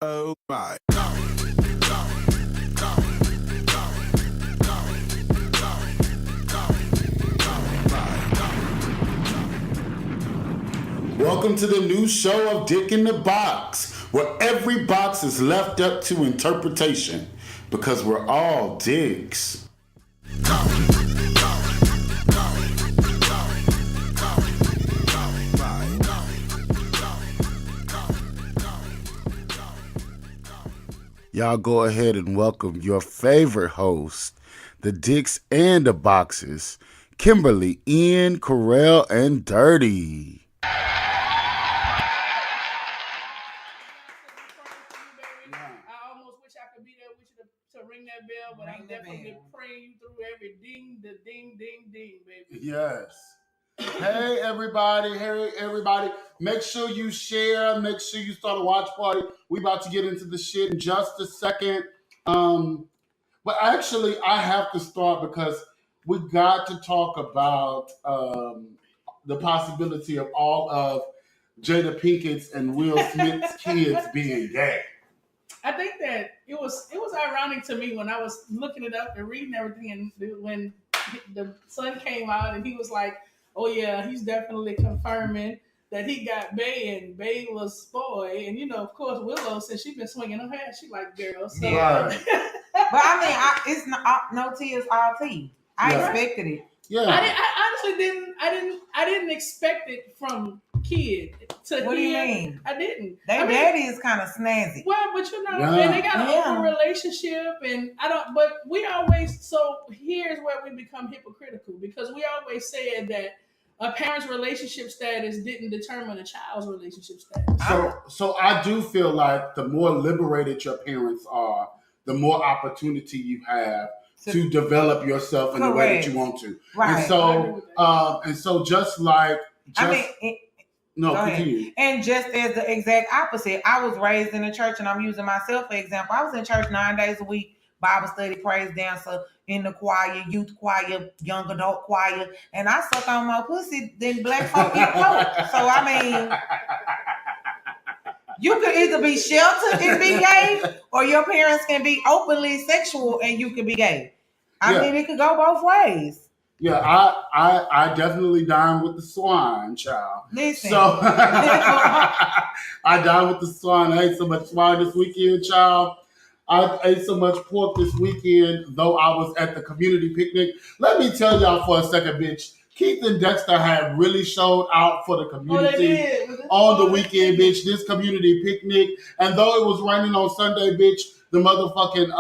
Oh my. Welcome to the new show of Dick in the Box, where every box is left up to interpretation, because we're all dicks. Y'all go ahead and welcome your favorite host, the Dicks and the Boxes, Kimberly, Ian, Corell, and Dirty. I almost wish I could be there with you to ring that bell, but I'm definitely praying you through every ding, baby. Yes. Hey everybody, make sure you share, make sure you start a watch party. We about to get into the shit in just a second. But actually I have to start because we got to talk about the possibility of all of Jada Pinkett's and Will Smith's kids being gay. I think that it was ironic to me when I was looking it up and reading everything, and when the son came out and he was like, oh yeah, he's definitely confirming that he got Bay and Bay was boy. And, you know, of course, Willow, since she's been swinging her head, she like girls. So. Yeah. But I mean, it's not, no tears, all tea. I expected it. Yeah. I honestly didn't expect it from kid to What do you mean? I didn't. Their daddy is kind of snazzy. Well, but you know, and they got an open relationship, and but we always, so here's where we become hypocritical, because we always said that a parent's relationship status didn't determine a child's relationship status. So I do feel like the more liberated your parents are, the more opportunity you have to develop yourself in the way that you want to. Right. And so just like, continue. And just as the exact opposite, I was raised in a church, and I'm using myself for example. I was in church 9 days a week, Bible study, praise dancer, in the choir, youth choir, young adult choir, and I suck on more pussy than black folk get coke. So I mean, you could either be sheltered and be gay, or your parents can be openly sexual and you can be gay. I mean, it could go both ways. Yeah, I definitely dine with the swine, child. Listen. So I dine with the swine. I ate so much swine this weekend, child. I ate so much pork this weekend, though I was at the community picnic. Let me tell y'all for a second, bitch. Keith and Dexter have really showed out for the community on the weekend, bitch. This community picnic. And though it was raining on Sunday, bitch, the motherfucking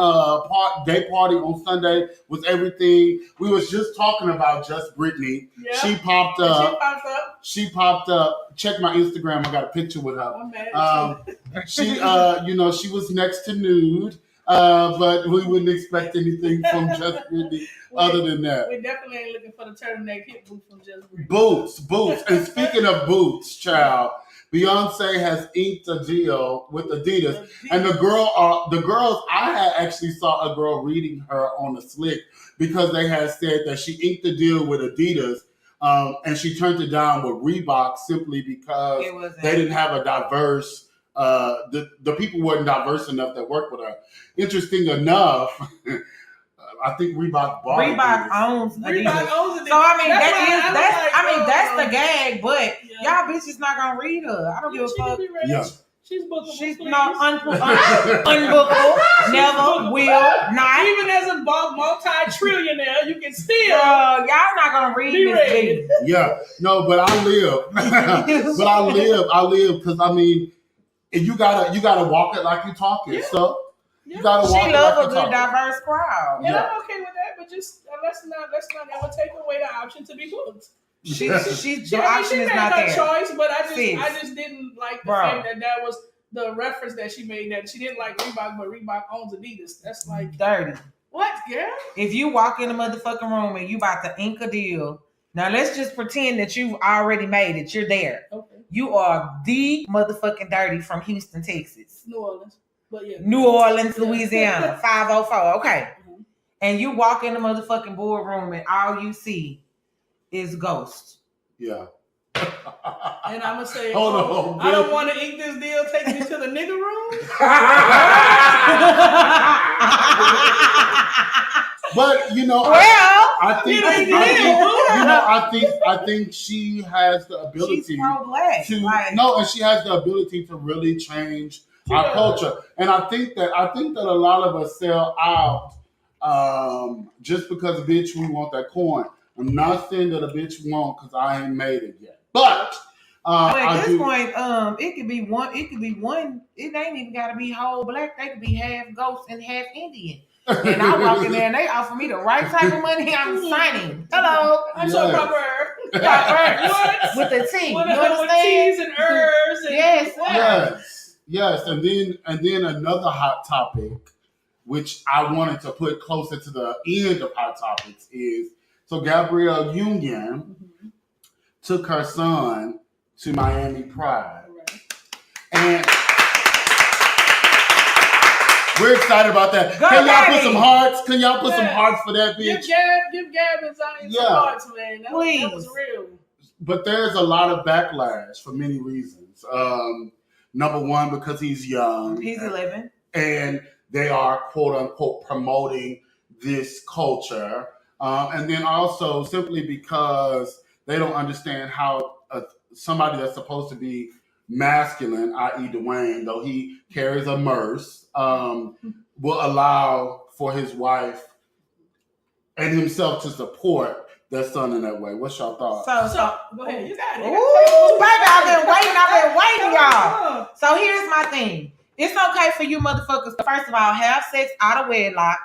day party on Sunday was everything. We was just talking about Just Brittany. Yeah. She popped up. She popped up. Check my Instagram. I got a picture with her. I'm mad she, she was next to nude. But we wouldn't expect anything from Just Brittany other than that. We definitely ain't looking for the turtleneck hip boot from Just Brittany. Boots. And speaking of boots, child, Beyonce has inked a deal with Adidas. And the girls, I had actually saw a girl reading her on the slick because they had said that she inked a deal with Adidas. And she turned it down with Reebok simply because they didn't have a diverse, the people weren't diverse enough that worked with her. Interesting enough, I think Reebok owns Adidas. So I mean, that's the gag, but y'all bitches not gonna read her. I don't give a fuck. Yeah. She's bookable. She's not unbookable. Never will not. Even as a multi-trillionaire, you can still. Y'all not gonna read this. Yeah, no, but I live. I live because I mean, you gotta walk it like you talk it. Yeah. So you gotta walk it like you talk it. She loves a good diverse crowd. And I'm okay with that, but just let's not ever take away the option to be booked. The option is not there. Choice, but I just didn't like the fact that was the reference that she made, that she didn't like Reebok, but Reebok owns Adidas. That's like dirty. What, girl? If you walk in the motherfucking room and you about to ink a deal, now let's just pretend that you've already made it. You're there. Okay. You are the motherfucking dirty from Houston, Texas. New Orleans. But yeah. New Orleans, Louisiana, 504. Okay. Mm-hmm. And you walk in the motherfucking boardroom and all you see is ghosts. Yeah. And I'm gonna say, Hold on, I don't want to eat this deal. Take me to the nigga room. But you know, well, I think she has the ability she's pro-black. to and she has the ability to really change our culture. And I think that a lot of us sell out just because bitch we want that coin. I'm not saying that a bitch won't because I ain't made it yet. But at this point, it could be one. It ain't even got to be whole black. They could be half ghost and half Indian. And I walk in there and they offer me the right type of money. I'm signing. Hello, I'm so proper. What? With the T. With T's and R's. And yes. And then another hot topic, which I wanted to put closer to the end of hot topics, is so Gabrielle Union took her son to Miami Pride. And we're excited about that. Can y'all put some hearts? Can y'all put some hearts for that bitch? Give Gab some hearts, man. That was real. But there's a lot of backlash for many reasons. Number one, because he's young. He's 11. And they are, quote unquote, promoting this culture. And then also simply because they don't understand how somebody that's supposed to be masculine, i.e. Dwayne, though he carries a Merce, will allow for his wife and himself to support their son in that way. What's your thoughts? So go ahead. You got it. Ooh, baby, I've been waiting, y'all. So here's my thing. It's okay for you motherfuckers to, first of all, have sex out of wedlock,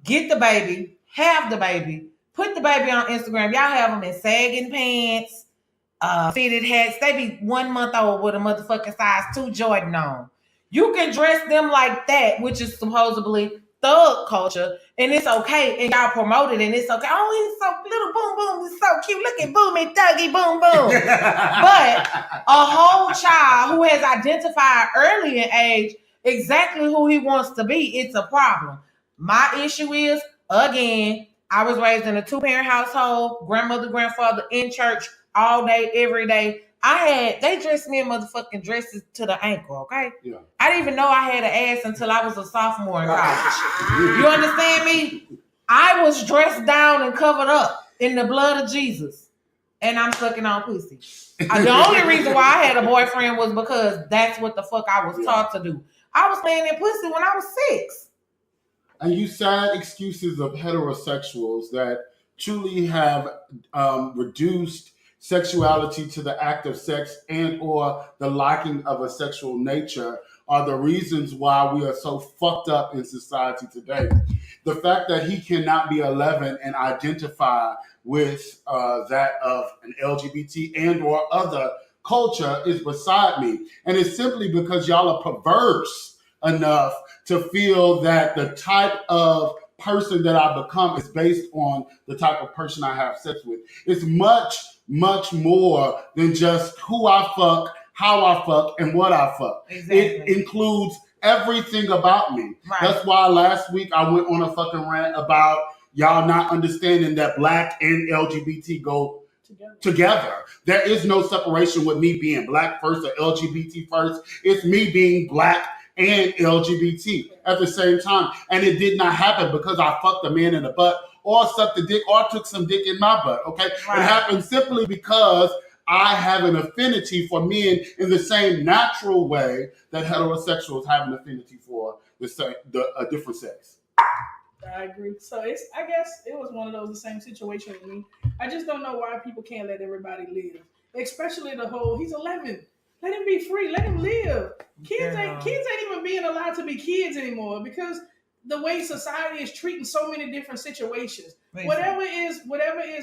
get the baby, have the baby, put the baby on Instagram. Y'all have them in sagging pants, fitted hats. They be 1 month old with a motherfucking size 2 Jordan on. You can dress them like that, which is supposedly thug culture, and it's okay, and y'all promote it, and it's okay. Oh, he's so little boom boom, he's so cute. Look at Boomy Dougie boom boom. But a whole child who has identified early in age exactly who he wants to be, it's a problem. My issue is, again, I was raised in a 2-parent household, grandmother, grandfather in church all day, every day. They dressed me in motherfucking dresses to the ankle, okay? Yeah. I didn't even know I had an ass until I was a sophomore in college. You understand me? I was dressed down and covered up in the blood of Jesus. And I'm sucking on pussy. The only reason why I had a boyfriend was because that's what the fuck I was taught to do. I was playing in pussy when I was 6. And you sad excuses of heterosexuals that truly have reduced sexuality to the act of sex and or the liking of a sexual nature are the reasons why we are so fucked up in society today. The fact that he cannot be 11 and identify with that of an LGBT and or other culture is beside me. And it's simply because y'all are perverse enough to feel that the type of person that I become is based on the type of person I have sex with. It's much more than just who I fuck, how I fuck, and what I fuck. Exactly. It includes everything about me. Right. That's why last week I went on a fucking rant about y'all not understanding that black and LGBT go together. There is no separation with me being black first or LGBT first. It's me being black and LGBT at the same time. And it did not happen because I fucked a man in the butt or sucked a dick or took some dick in my butt, okay? Right. It happened simply because I have an affinity for men in the same natural way that heterosexuals have an affinity for a different sex. I agree. So I guess it was one of those, the same situation with me. I just don't know why people can't let everybody live, especially he's 11. Let him be free. Let him live. Kids ain't even being allowed to be kids anymore because the way society is treating so many different situations. Whatever is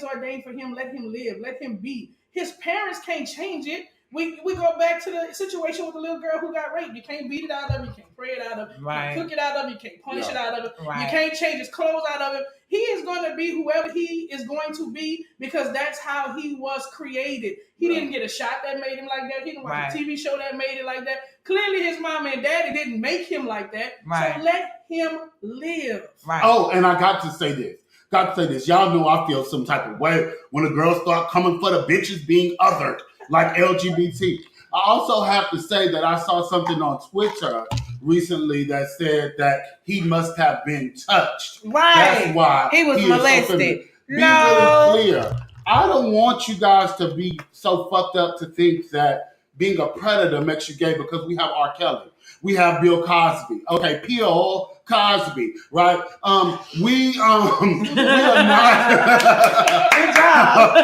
ordained for him, let him live. Let him be. His parents can't change it. We go back to the situation with the little girl who got raped. You can't beat it out of him. You can't pray it out of him. Right. You can't cook it out of him. You can't punish it out of him. Right. You can't change his clothes out of him. He is going to be whoever he is going to be because that's how he was created. He didn't get a shot that made him like that. He didn't watch a TV show that made it like that. Clearly his mom and daddy didn't make him like that. Right. So let him live. Right. Oh, and I got to say this. got to say this. Y'all know I feel some type of way when the girls start coming for the bitches being othered, like LGBT. I also have to say that I saw something on Twitter recently that said that he must have been touched. Right. That's why he was molested. Be really clear. I don't want you guys to be so fucked up to think that being a predator makes you gay, because we have R. Kelly. We have Bill Cosby. Okay, P.O. Cosby, right? We are not. Good job.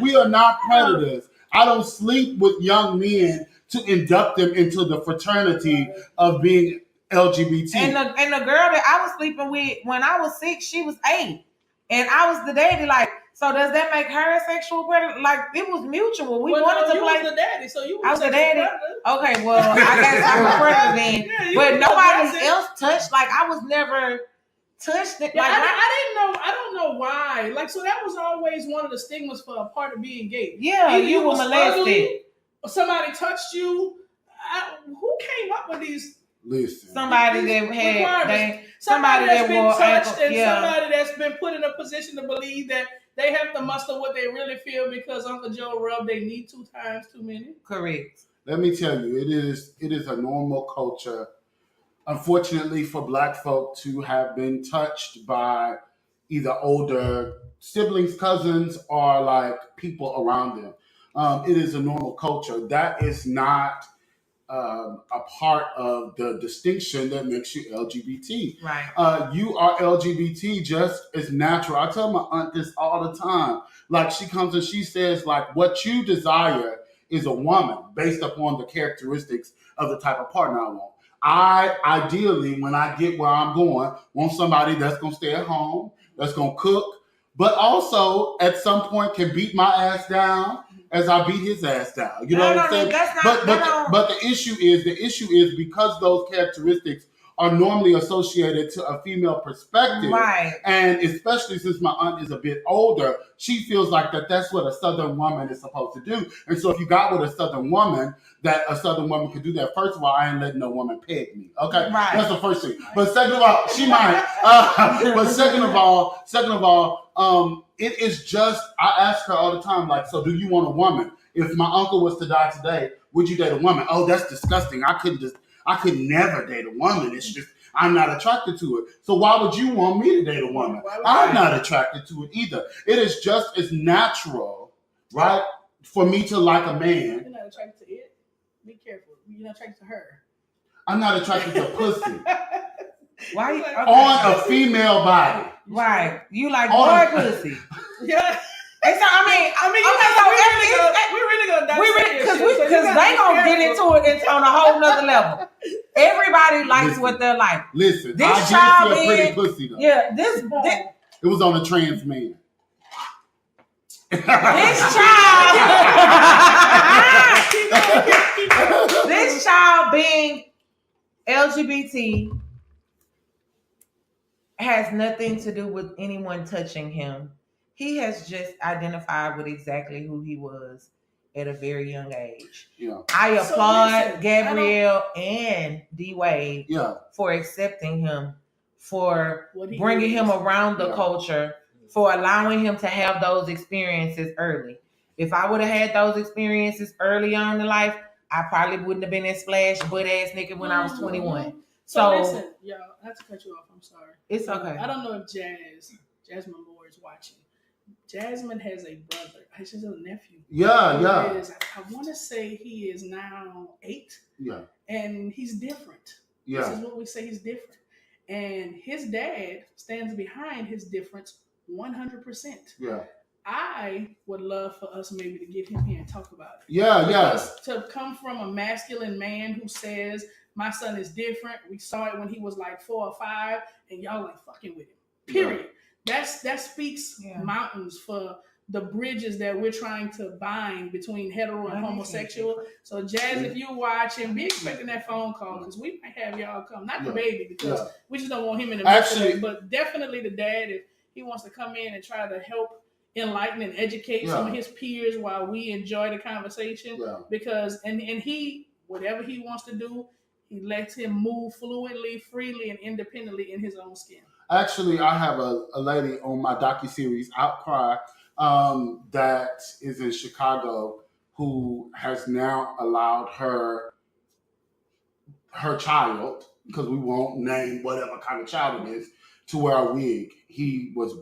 We are not predators. I don't sleep with young men to induct them into the fraternity of being LGBT. And the girl that I was sleeping with when I was 6, she was 8, and I was the daddy. Like, so does that make her a sexual predator? Like, it was mutual. We wanted to play. Was the daddy, so you. I was the daddy. Okay, well, I guess I'm a predator then. Yeah, but nobody else touched. Like, I was never touched. It. Yeah, Like, I didn't know. I don't know why. Like, so that was always one of the stigmas for a part of being gay. yeah, Either you were molested. ugly, or somebody touched you. Who came up with these? Listen, Somebody that had somebody that's been wore touched, ankle, and somebody that's been put in a position to believe that they have to muster what they really feel because Uncle Joe rubbed their knee 2 times too many. Correct. let me tell you, it is a normal culture, unfortunately, for Black folk to have been touched by either older siblings, cousins, or like people around them. It is a normal culture. That is not a part of the distinction that makes you LGBT. Right. You are LGBT just as natural. I tell my aunt this all the time. Like, she comes and she says, like, what you desire is a woman based upon the characteristics of the type of partner I want. I ideally, when I get where I'm going, want somebody that's going to stay at home, that's going to cook, but also at some point can beat my ass down as I beat his ass down. You know what I'm saying? That's not, but the issue is because those characteristics are normally associated to a female perspective, right. And especially since my aunt is a bit older, she feels like that's what a Southern woman is supposed to do. And so if you got with a Southern woman, that a Southern woman could do that. First of all, I ain't letting no woman peg me. Okay, right. That's the first thing. But second of all, she might. But second of all, it is just, I ask her all the time, like, so do you want a woman? If my uncle was to die today, would you date a woman? Oh, that's disgusting. I could never date a woman. It's just, I'm not attracted to it. So why would you want me to date a woman? I'm not attracted to it either. It is just as natural, right, for me to like a man. You're not attracted to it. Be careful. You're not attracted to her. I'm not attracted to pussy. Why? Okay. On a female body. Right. You like boy pussy. Yeah. And so, I mean, we really gonna because they gonna get into it on a whole nother level. Everybody likes what they like. Listen, this I child did see a pretty pussy though. Yeah, it was on a trans man. This child being LGBT has nothing to do with anyone touching him. He has just identified with exactly who he was at a very young age. Yeah. I applaud Gabrielle and D Wade for accepting him, for bringing him around the culture, for allowing him to have those experiences early. If I would have had those experiences early on in life, I probably wouldn't have been that splash butt ass nigga when I was 21. So listen, y'all, I have to cut you off. I'm sorry. It's okay. I don't know if Jasmine Moore is watching. Jasmine has a brother. She has a nephew. Yeah. I want to say he is now 8. Yeah. And he's different. Yeah. This is what we say, he's different. And his dad stands behind his difference 100%. Yeah. I would love for us maybe to get him here and talk about it. Yeah, because to come from a masculine man who says, my son is different. We saw it when he was like 4 or 5, and y'all like fucking with him. Period. Yeah. That speaks mountains for the bridges that we're trying to bind between hetero and homosexual. So Jazz, if you're watching, be expecting that phone call because we might have y'all come. Not the baby because we just don't want him in the mix, but definitely the dad if he wants to come in and try to help enlighten and educate some of his peers while we enjoy the conversation. Because and he whatever he wants to do, he lets him move fluidly, freely, and independently in his own skin. Actually, I have a lady on my docuseries Outcry that is in Chicago who has now allowed her child, because we won't name whatever kind of child it is, to wear a wig. He was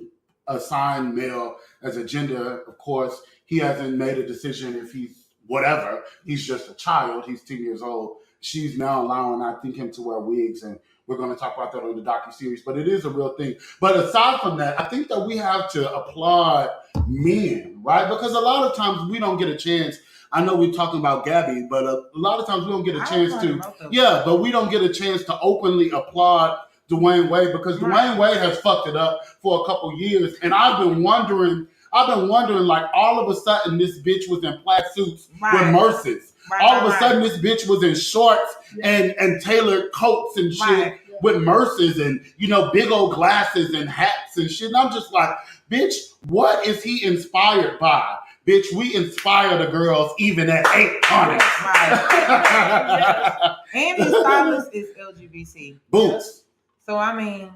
assigned male as a gender. Of course, he hasn't made a decision if he's whatever. He's just a child. He's 10 years old. She's now allowing, I think, him to wear wigs, and we're going to talk about that on the docuseries. But it is a real thing. But aside from that, I think that we have to applaud men, right? Because a lot of times we don't get a chance. I know we're talking about Gabby, but a lot of times we don't get a chance to. Yeah, but we don't get a chance to openly applaud Dwayne Wade, because Dwayne Wade has fucked it up for a couple years, and I've been wondering, like, all of a sudden this bitch was in plaid suits with Merces. All of a sudden this bitch was in shorts and tailored coats and shit with Merces and, you know, big old glasses and hats and shit. And I'm just like, bitch, what is he inspired by? Bitch, we inspire the girls even at 800. Right. And his stylist is LGBT. Boots. So, I mean,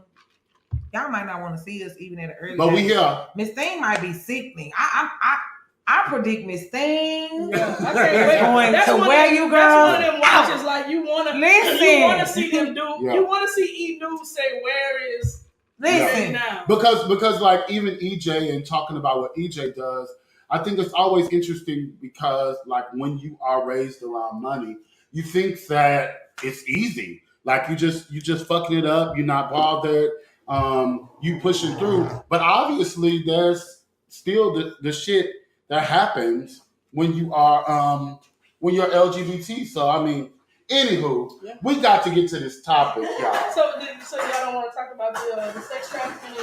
y'all might not want to see us even at an early But age. we here. Miss Thing might be sickening. I predict Miss Thing Yeah. going to where you girls. That's one of them watches like you want to listen. You want to see them do. Yeah. You want to see E News say where is listen now. Because like even EJ and talking about what EJ does, I think it's always interesting because like when you are raised around money, you think that it's easy. Like you just fucking it up. You're not bothered. You pushing through. But obviously there's still the shit that happens when you are when you're LGBT. So I mean, anywho, we got to get to this topic, y'all. So y'all don't want to talk about the sex trafficking?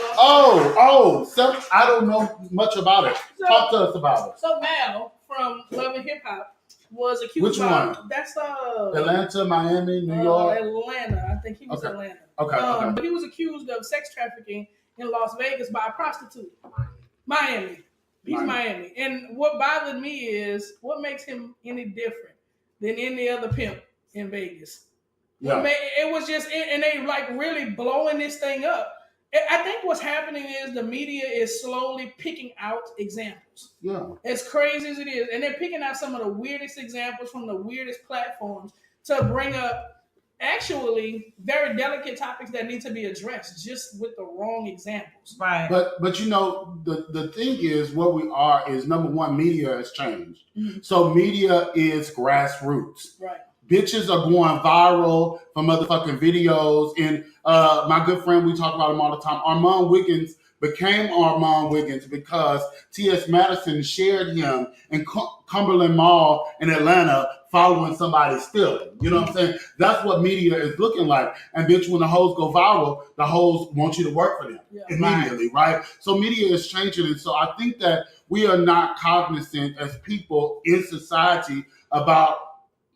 So I don't know much about it. Talk to us about it. So Mal from Love and Hip Hop was accused. Which one? That's Atlanta, Miami, New York. Atlanta. I think he was Atlanta. Okay. But he was accused of sex trafficking in Las Vegas by a prostitute. Miami. He's Miami. And what bothered me is what makes him any different than any other pimp in Vegas. Yeah. It was just, and they like really blowing this thing up. I think what's happening is the media is slowly picking out examples. Yeah. As crazy as it is. And they're picking out some of the weirdest examples from the weirdest platforms to bring up actually very delicate topics that need to be addressed just with the wrong examples. Right. But you know, the thing is where we are is number one, media has changed. Mm-hmm. So media is grassroots. Right. Bitches are going viral for motherfucking videos. And my good friend, we talk about him all the time, Armand Wiggins became Armand Wiggins because T.S. Madison shared him in Cumberland Mall in Atlanta following somebody stealing. You know what I'm saying? That's what media is looking like. And bitch, when the hoes go viral, the hoes want you to work for them immediately, right? So media is changing. And so I think that we are not cognizant as people in society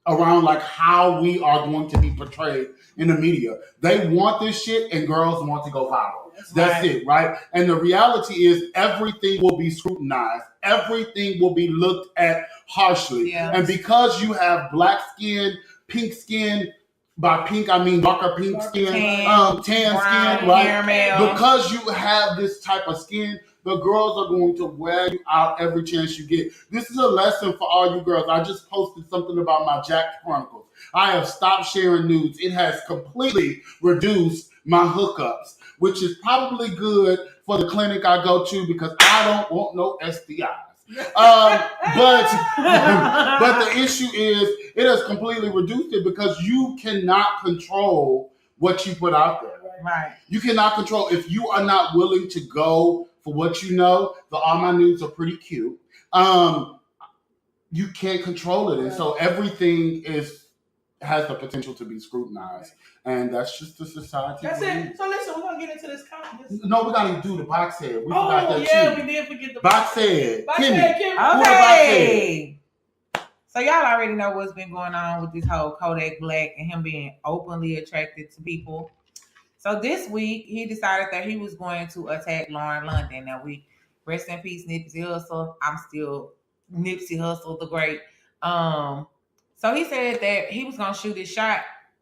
around like how we are going to be portrayed in the media. They want this shit and girls want to go viral. That's it, right? And the reality is everything will be scrutinized. Everything will be looked at harshly. Yes. And because you have black skin, pink skin, by pink I mean darker pink skin, tan skin, right? Caramel. Because you have this type of skin, the girls are going to wear you out every chance you get. This is a lesson for all you girls. I just posted something about my Jacked Chronicles. I have stopped sharing nudes. It has completely reduced my hookups, which is probably good for the clinic I go to because I don't want no STIs. But the issue is it has completely reduced it because you cannot control what you put out there. Right. You cannot control if you are not willing to go for what you know. All my nudes are pretty cute. You can't control it, and so everything has the potential to be scrutinized, and that's just the society. That's it. So listen, we're gonna get into this conference. No, we gotta do the box head. We forgot that too. We did forget the box head. Kimmy. Okay. So y'all already know what's been going on with this whole Kodak Black and him being openly attracted to people. So this week he decided that he was going to attack Lauren London. Now we rest in peace, Nipsey Hussle. I'm still Nipsey Hussle the Great. So he said that he was gonna shoot his shot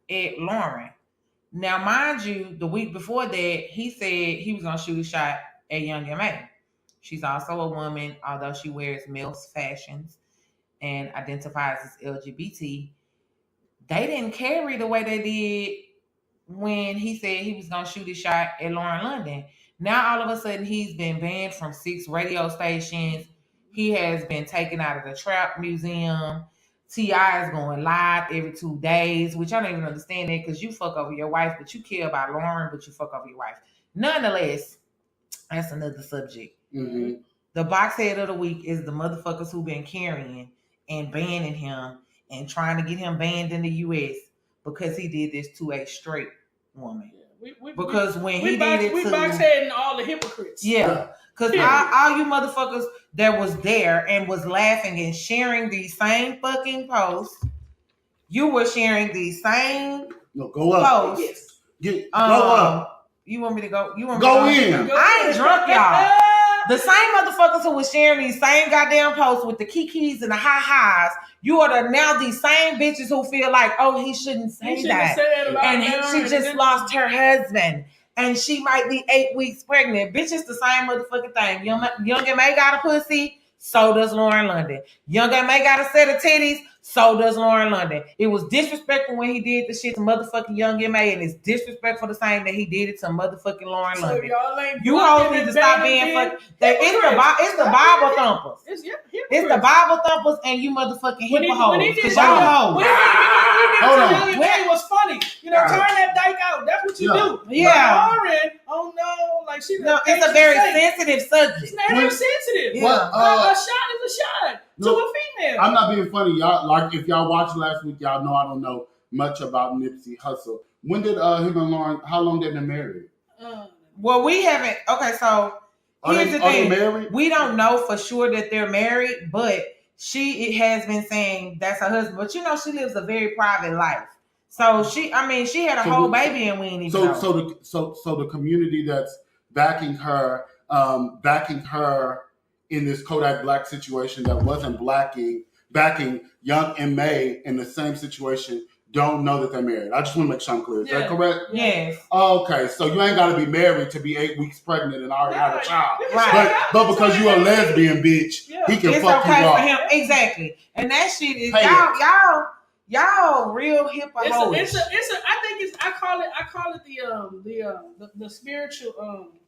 at Lauren. Now, mind you, the week before that, he said he was gonna shoot a shot at Young M.A. She's also a woman, although she wears male fashions and identifies as LGBT. They didn't carry the way they did when he said he was gonna shoot a shot at Lauren London. Now all of a sudden he's been banned from 6 radio stations. He has been taken out of the Trap Museum. T.I. is going live every 2 days, which I don't even understand that because you fuck over your wife, but you care about Lauren, but you fuck over your wife. Nonetheless, that's another subject. Mm-hmm. The box head of the week is the motherfuckers who been carrying and banning him and trying to get him banned in the U.S. because he did this to a straight woman. Because when he did it we to... box heading all the hypocrites. Yeah. Because all you motherfuckers that was there and was laughing and sharing these same fucking posts, you were sharing these same posts. Yes. Go up. You want me to go? You want me go to in? I ain't drunk, y'all. The same motherfuckers who was sharing these same goddamn posts with the kikis and the ha-has, you are now these same bitches who feel like, oh, he shouldn't say that. And she just lost her husband. And she might be 8 weeks pregnant. Bitch, it's the same motherfucking thing. Young M.A. got a pussy, so does Lauren London. Young M.A. got a set of titties, so does Lauren London. It was disrespectful when he did the shit to motherfucking Young M.A. and it's disrespectful the same that he did it to motherfucking Lauren London. You hoes need to stop being fucking... It's the Bible thumpers. It's the Bible thumpers and you motherfucking hippo hoes. Because y'all hoes. Hold on. It was funny. You know, turn that dyke out. That's what you do. Yeah. Lauren, oh no, like she. No, it's a very sensitive subject. It's very sensitive. Yeah. A shot is a shot to a female. I'm not being funny, y'all. Like if y'all watched last week, y'all know I don't know much about Nipsey Hussle. When did him and Lauren? How long they been married? Well, we haven't. Okay, so here's the thing. Are they married? We don't know for sure that they're married, but it has been saying that's her husband. But you know, she lives a very private life. So she had a whole baby and we ain't even know. So the community that's backing her in this Kodak Black situation that wasn't backing Young M.A. in the same situation don't know that they're married. I just want to make sure I'm clear. Is that correct? Yes. Okay, so you ain't got to be married to be 8 weeks pregnant and already have a child. Right. But because you a lesbian, bitch, he can fuck you up. For him. Exactly. And that shit is y'all real hip hop. I think I call it the spiritual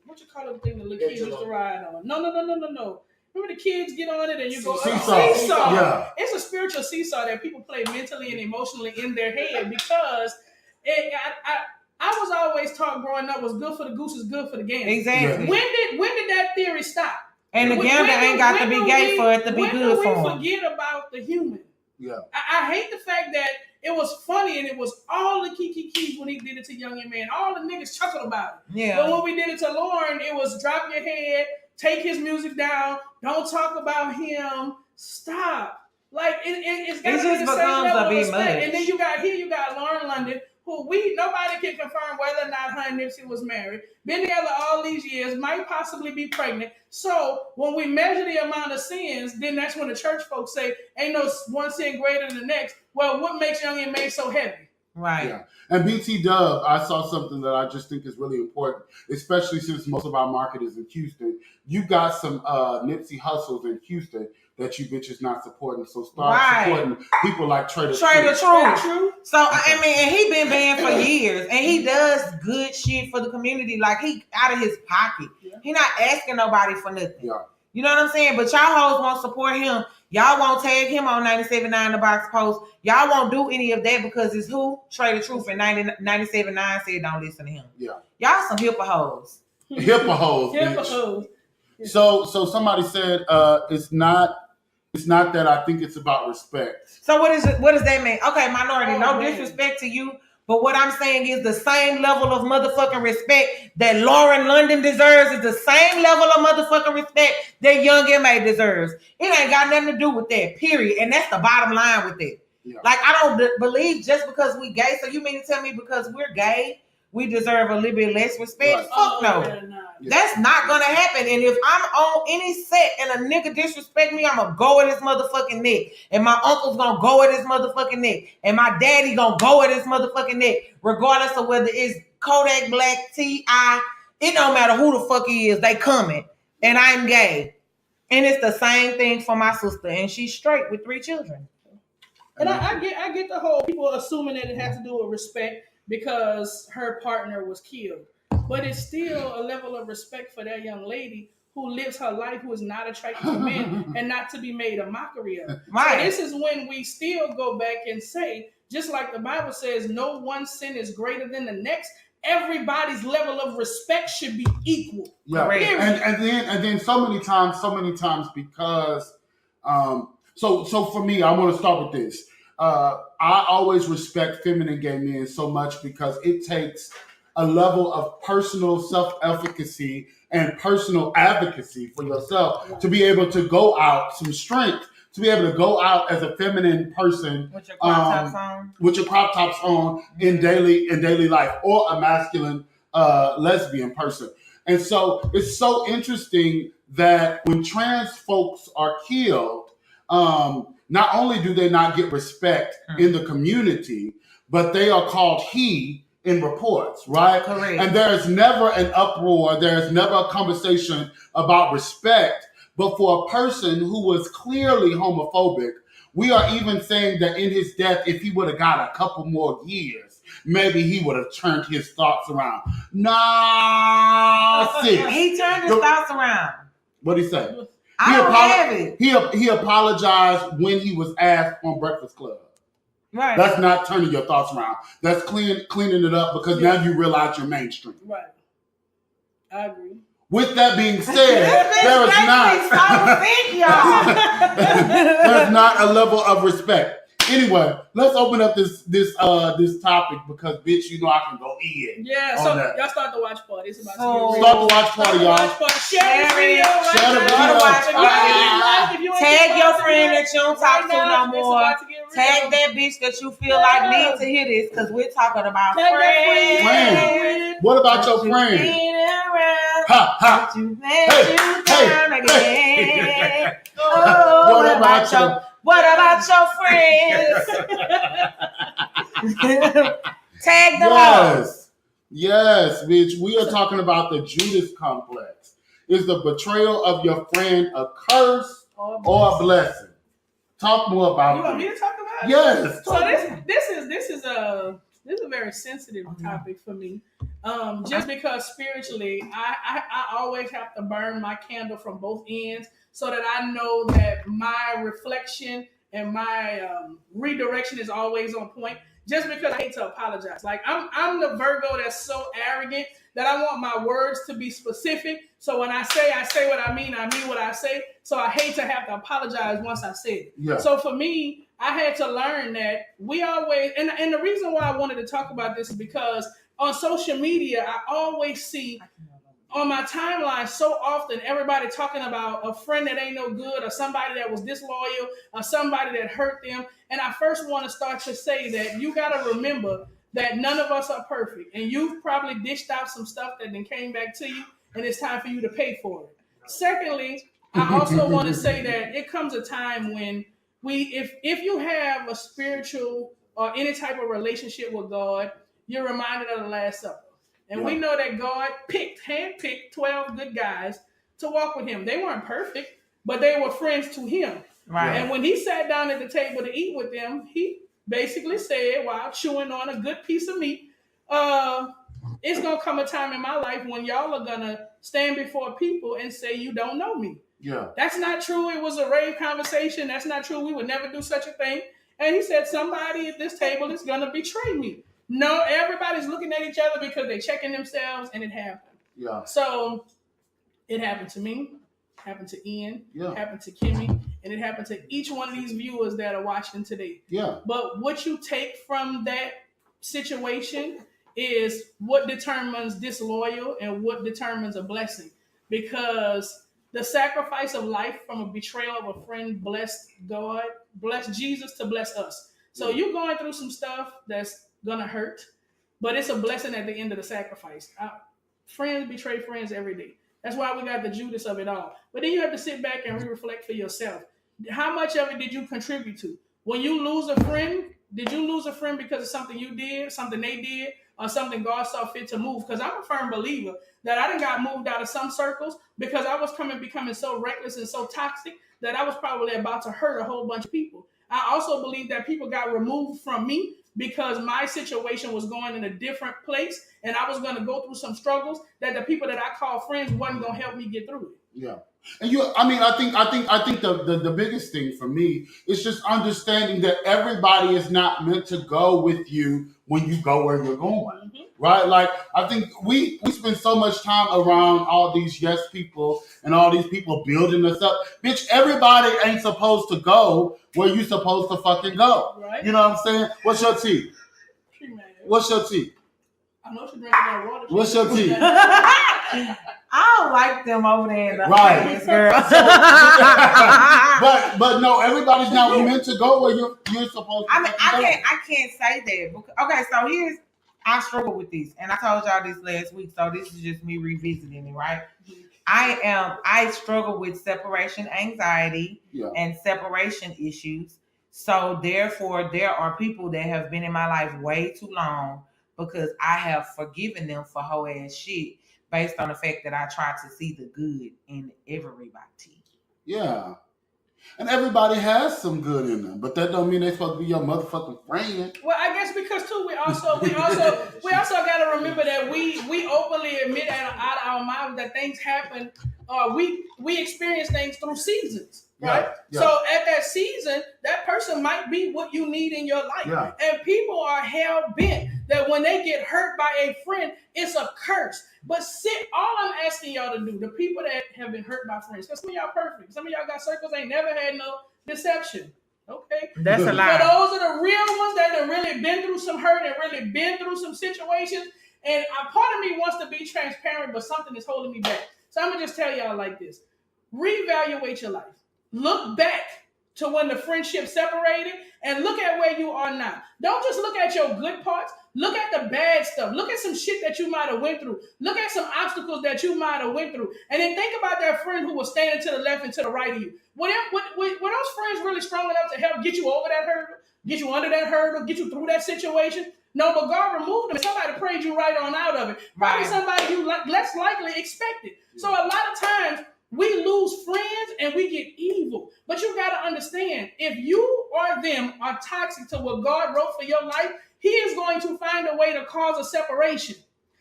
what you call it, the thing that little kids used to ride on. No. Remember the kids get on it and you go seesaw. Yeah. It's a spiritual seesaw that people play mentally and emotionally in their head because I was always taught growing up was good for the goose is good for the gander. Exactly. When did that theory stop? And the gander ain't got to be gay for it to be good for him. When do we forget about the human? Yeah. I hate the fact that it was funny and it was all the kikis when he did it to Young M.A. and all the niggas chuckled about it. Yeah. But when we did it to Lauren, it was drop your head, take his music down, don't talk about him, stop. Like it's got to be the same level of respect. And then you got Lauren London, who nobody can confirm whether or not her and Nipsey was married. Been together all these years, might possibly be pregnant. So when we measure the amount of sins, then that's when the church folks say, ain't no one sin greater than the next. Well, what makes Young M.A. so heavy? Right. Yeah. And BT Dub, I saw something that I just think is really important, especially since most of our market is in Houston. You got some Nipsey Hussles in Houston that you bitches not supporting. So start supporting people like Trader Truth. So and he been banned for years and he does good shit for the community. Like he out of his pocket. Yeah. He not asking nobody for nothing. Yeah. You know what I'm saying? But y'all hoes won't support him. Y'all won't tag him on 97.9 The Box post. Y'all won't do any of that because it's who? Trader Truth and 97.9 said don't listen to him. Yeah. Y'all some hippo hoes. Hippo hoes. So somebody said it's not that I think it's about respect. So what does that mean? Okay, minority, no disrespect to you, but what I'm saying is the same level of motherfucking respect that Lauren London deserves is the same level of motherfucking respect that Young M.A. deserves. It ain't got nothing to do with that, period. And that's the bottom line with it. Yeah. Like, I don't believe just because we gay, so you mean to tell me because we're gay, we deserve a little bit less respect. Right. Fuck no. Yeah, nah. That's not gonna happen. And if I'm on any set and a nigga disrespect me, I'm gonna go at his motherfucking neck. And my uncle's gonna go at his motherfucking neck. And my daddy gonna go at his motherfucking neck. Regardless of whether it's Kodak Black, T.I. It don't matter who the fuck he is, they coming. And I'm gay. And it's the same thing for my sister. And she's straight with 3 children. And I get the whole people assuming that it has to do with respect because her partner was killed. But it's still a level of respect for that young lady who lives her life, who is not attracted to men and not to be made a mockery of. Right. So this is when we still go back and say, just like the Bible says, no one sin is greater than the next. Everybody's level of respect should be equal. Yeah, and then so many times because so for me, I want to start with this. I always respect feminine gay men so much because it takes a level of personal self-efficacy and personal advocacy for yourself to be able to go out, some strength to be able to go out as a feminine person with your crop tops on in daily life, or a masculine lesbian person. And so it's so interesting that when trans folks are killed, not only do they not get respect in the community, but they are called he in reports, right? Correct. And there's never an uproar, there's never a conversation about respect. But for a person who was clearly homophobic, we are even saying that in his death, if he would have got a couple more years, maybe he would have turned his thoughts around. Nah, sis. He turned his thoughts around. What'd he say? I don't have it. He apologized when he was asked on Breakfast Club. Right. That's not turning your thoughts around. That's cleaning it up because now you realize you're mainstream. Right. I agree. With that being said, there is not a level of respect. Anyway, let's open up this topic because bitch, you know I can go in. Yeah, so y'all start the watch party. It's about to start the watch party, y'all. Share the video. Share the video. Tag your friend that you don't talk to no more. Tag that bitch that you feel like needs to hear this because we're talking about friends. What about your friend? Ha ha. Hey. What about your friends? Tag them all. Yes, bitch. We are talking about the Judas Complex. Is the betrayal of your friend a curse or a blessing? Talk more about it. You want me to talk about it? Yes. So this is a very sensitive topic for me. Just because spiritually, I always have to burn my candle from both ends so that I know that my reflection and my redirection is always on point. Just because I hate to apologize. Like I'm the Virgo that's so arrogant that I want my words to be specific. So when I say what I mean what I say. So I hate to have to apologize once I said it. Yeah. So for me, I had to learn that we always, and the reason why I wanted to talk about this is because on social media, I always see on my timeline so often everybody talking about a friend that ain't no good or somebody that was disloyal or somebody that hurt them. And I first want to start to say that you got to remember that none of us are perfect. And you've probably dished out some stuff that then came back to you and it's time for you to pay for it. Secondly, I also want to say that it comes a time when if you have a spiritual or any type of relationship with God, you're reminded of the Last Supper. And we know that God handpicked 12 good guys to walk with him. They weren't perfect, but they were friends to him. Right. And when he sat down at the table to eat with them, he basically said, while chewing on a good piece of meat, it's going to come a time in my life when y'all are going to stand before people and say, you don't know me. Yeah. That's not true. It was a rave conversation. That's not true. We would never do such a thing. And he said, somebody at this table is going to betray me. No, everybody's looking at each other because they're checking themselves, and it happened. Yeah. So it happened to me, happened to Ian, happened to Kimmy, and it happened to each one of these viewers that are watching today. Yeah. But what you take from that situation is what determines disloyal and what determines a blessing. Because the sacrifice of life from a betrayal of a friend blessed God, blessed Jesus to bless us. So you're going through some stuff that's gonna hurt. but it's a blessing at the end of the sacrifice. Friends betray friends every day. That's why we got the Judas of it all. But then you have to sit back and reflect for yourself. How much of it did you contribute to? When you lose a friend, did you lose a friend because of something you did, something they did, or something God saw fit to move? Because I'm a firm believer that I done got moved out of some circles because I was becoming so reckless and so toxic that I was probably about to hurt a whole bunch of people. I also believe that people got removed from me because my situation was going in a different place and I was going to go through some struggles that the people that I call friends wasn't going to help me get through it. Yeah. And I think the biggest thing for me is just understanding that everybody is not meant to go with you when you go where you're going. Mm-hmm. Right? Like, I think we spend so much time around all these yes people and all these people building us up. Bitch, everybody ain't supposed to go where you supposed to fucking go. Right. You know what I'm saying? What's your tea? What's your tea? I know she's drinking that water. What's your tea? I don't like them over there in the right, girl. but no, everybody's not meant to go where you're supposed to. I mean, I can't say that. Okay, so I struggle with this, and I told y'all this last week, so this is just me revisiting it, right? I struggle with separation anxiety and separation issues. So therefore, there are people that have been in my life way too long because I have forgiven them for whole ass shit based on the fact that I try to see the good in everybody. Yeah. And everybody has some good in them, but that don't mean they're supposed to be your motherfucking friend. Well, I guess because too, we also got to remember that we openly admit out of our mouths that things happen. We experience things through seasons, right? Yeah. So at that season, that person might be what you need in your life, and people are hell bent that when they get hurt by a friend, it's a curse. But all I'm asking y'all to do, the people that have been hurt by friends, because some of y'all perfect. Some of y'all got circles ain't never had no deception. Okay? That's a lie. But those are the real ones that have really been through some hurt and really been through some situations. And part of me wants to be transparent, but something is holding me back. So I'm going to just tell y'all like this. Reevaluate your life. Look back to when the friendship separated and look at where you are now. Don't just look at your good parts. Look at the bad stuff. Look at some shit that you might have went through. Look at some obstacles that you might have went through. And then think about that friend who was standing to the left and to the right of you. Were those friends really strong enough to help get you over that hurdle, get you under that hurdle, get you through that situation? No, but God removed them. Somebody prayed you right on out of it. Probably somebody you less likely expected. So a lot of times, we lose friends and we get evil. But you got to understand, if you or them are toxic to what God wrote for your life, He is going to find a way to cause a separation.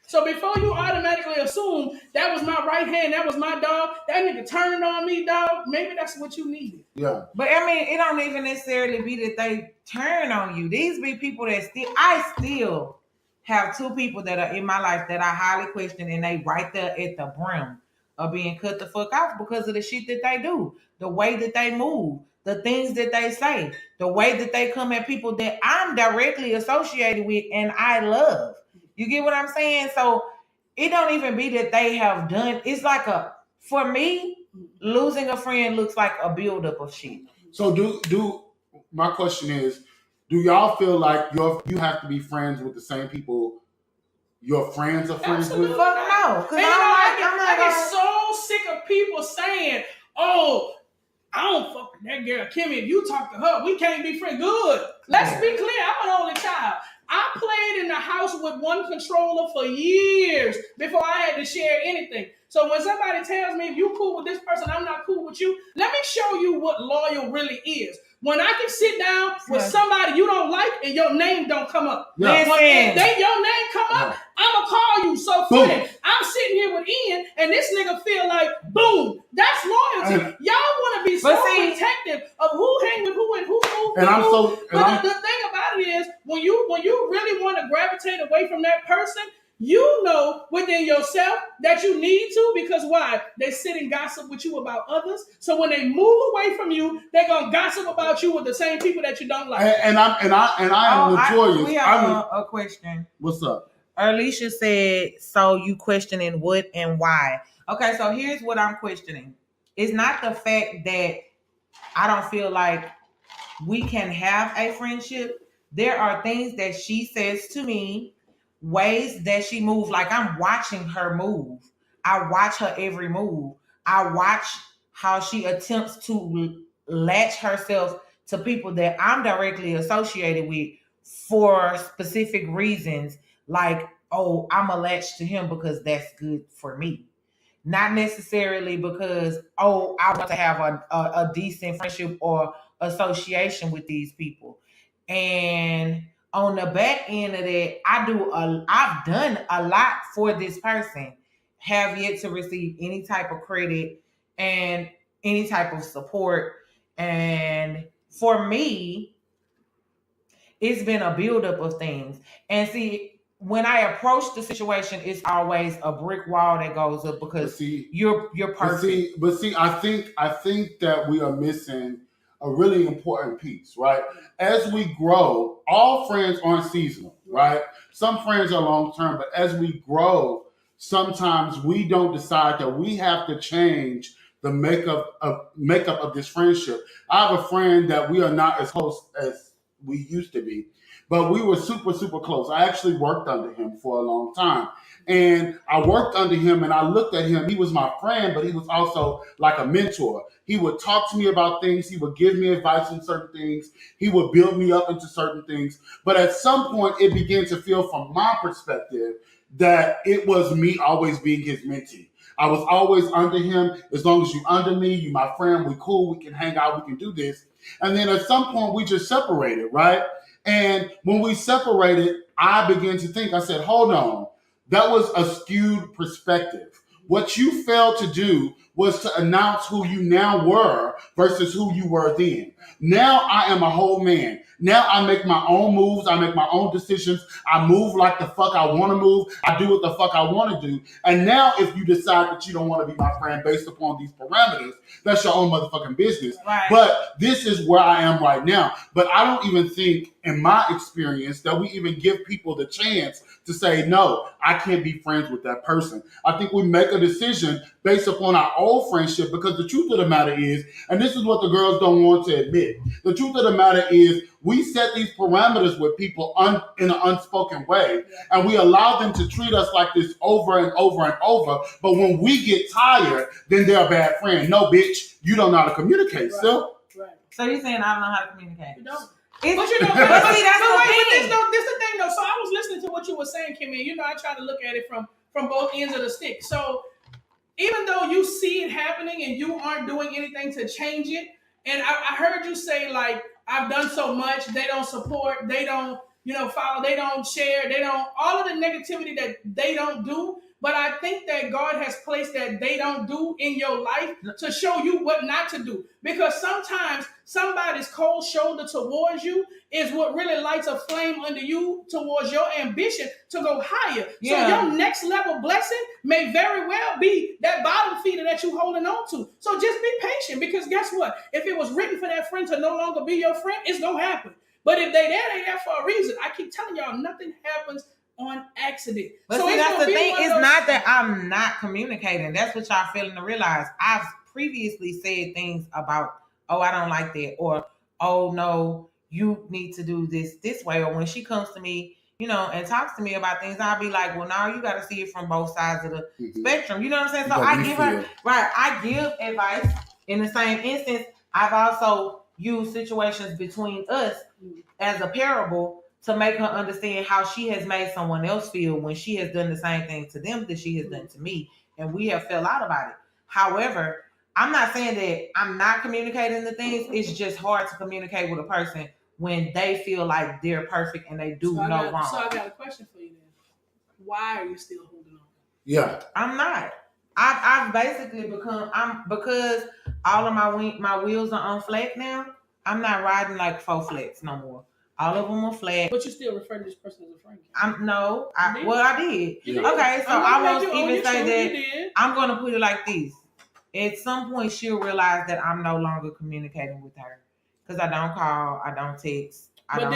So before you automatically assume that was my right hand, that was my dog, that nigga turned on me, dog, maybe that's what you needed. Yeah. But I mean, it don't even necessarily be that they turn on you. These be people that I still have two people that are in my life that I highly question, and they right there at the brim of being cut the fuck off because of the shit that they do, the way that they move, the things that they say, the way that they come at people that I'm directly associated with and I love. You get what I'm saying? So it don't even be that they have done. It's like for me, losing a friend looks like a buildup of shit. So my question is, do y'all feel like you have to be friends with the same people your friends are friends with? Fuck no. Because I get so sick of people saying, oh, I don't fuck with that girl, Kimmy. If you talk to her, we can't be friends. Good. Let's be clear. I'm an only child. I played in the house with one controller for years before I had to share anything. So when somebody tells me, if you cool with this person, I'm not cool with you, let me show you what loyal really is. When I can sit down with somebody you don't like and your name don't come up. Yeah. If your name come up, I'ma call you. So friend, I'm sitting here with Ian and this nigga feel like, boom, that's loyalty. Y'all want to be so protective of who hang with who and who move with who. But the thing about it is, when you really want to gravitate away from that person, you know within yourself that you need to, because why? They sit and gossip with you about others. So when they move away from you, they're gonna gossip about you with the same people that you don't like. And I am notorious. We have a question. What's up? Alicia said, so you questioning what and why? Okay, so here's what I'm questioning. It's not the fact that I don't feel like we can have a friendship. There are things that she says to me ways that she moves, like I'm watching her move. I watch her every move. I watch how she attempts to latch herself to people that I'm directly associated with for specific reasons, like, oh, I'm a latch to him because that's good for me. Not necessarily because, oh, I want to have a decent friendship or association with these people. And on the back end of that, I've done a lot for this person, have yet to receive any type of credit and any type of support. And for me, it's been a buildup of things. And see, when I approach the situation, it's always a brick wall that goes up because you're perfect. But see, I think that we are missing a really important piece, right? As we grow, all friends aren't seasonal, right? Some friends are long term, but as we grow, sometimes we don't decide that we have to change the makeup of this friendship. I have a friend that we are not as close as we used to be, but we were super, super close. I actually worked under him for a long time. And I worked under him and I looked at him. He was my friend, but he was also like a mentor. He would talk to me about things. He would give me advice on certain things. He would build me up into certain things. But at some point, it began to feel from my perspective that it was me always being his mentee. I was always under him. As long as you under me, you my friend, we cool, we can hang out, we can do this. And then at some point, we just separated, right? And when we separated, I began to think, I said, hold on, that was a skewed perspective. What you failed to do was to announce who you now were versus who you were then. Now I am a whole man. Now I make my own moves. I make my own decisions. I move like the fuck I want to move. I do what the fuck I want to do. And now if you decide that you don't want to be my friend based upon these parameters, that's your own motherfucking business. Right. But this is where I am right now. But I don't even think, in my experience, that we even give people the chance to say, no, I can't be friends with that person. I think we make a decision based upon our old friendship, because the truth of the matter is, and this is what the girls don't want to admit, the truth of the matter is we set these parameters with people in an unspoken way, and we allow them to treat us like this over and over and over. But when we get tired, then they're a bad friend. No, bitch, you don't know how to communicate, right. still. Right. So you're saying I don't know how to communicate? You don't. But you know, but see, that's the thing. This the thing though. So I was listening to what you were saying, Kimmy. You know, I try to look at it from both ends of the stick. So even though you see it happening and you aren't doing anything to change it, and I heard you say, like, I've done so much, they don't support, they don't, follow, they don't share, they don't, all of the negativity that they don't do. But I think that God has placed that they don't do in your life to show you what not to do. Because sometimes somebody's cold shoulder towards you is what really lights a flame under you towards your ambition to go higher. Yeah. So your next level blessing may very well be that bottom feeder that you're holding on to. So just be patient, because guess what? If it was written for that friend to no longer be your friend, it's going to happen. But if they there for a reason. I keep telling y'all, nothing happens on accident. But so see, that's the thing. It's not that I'm not communicating. That's what y'all failing to realize. I've previously said things about, oh, I don't like that, or oh no, you need to do this way. Or when she comes to me, and talks to me about things, I'll be like, well, now you got to see it from both sides of the spectrum. You know what I'm saying? So I give advice. In the same instance, I've also used situations between us as a parable to make her understand how she has made someone else feel when she has done the same thing to them that she has done to me, and we have fell out about it. However, I'm not saying that I'm not communicating the things. It's just hard to communicate with a person when they feel like they're perfect and they do no wrong. So I got a question for you then. Why are you still holding on? Yeah. I'm not. I've basically because all of my wheels are on flat now. I'm not riding like 4 flats no more. All of them are flat. But you still refer to this person as a friend. I did. Yeah. Okay, so I won't even say that. I'm going to put it like this. At some point, she'll realize that I'm no longer communicating with her. Because I don't call, I don't text. Caleb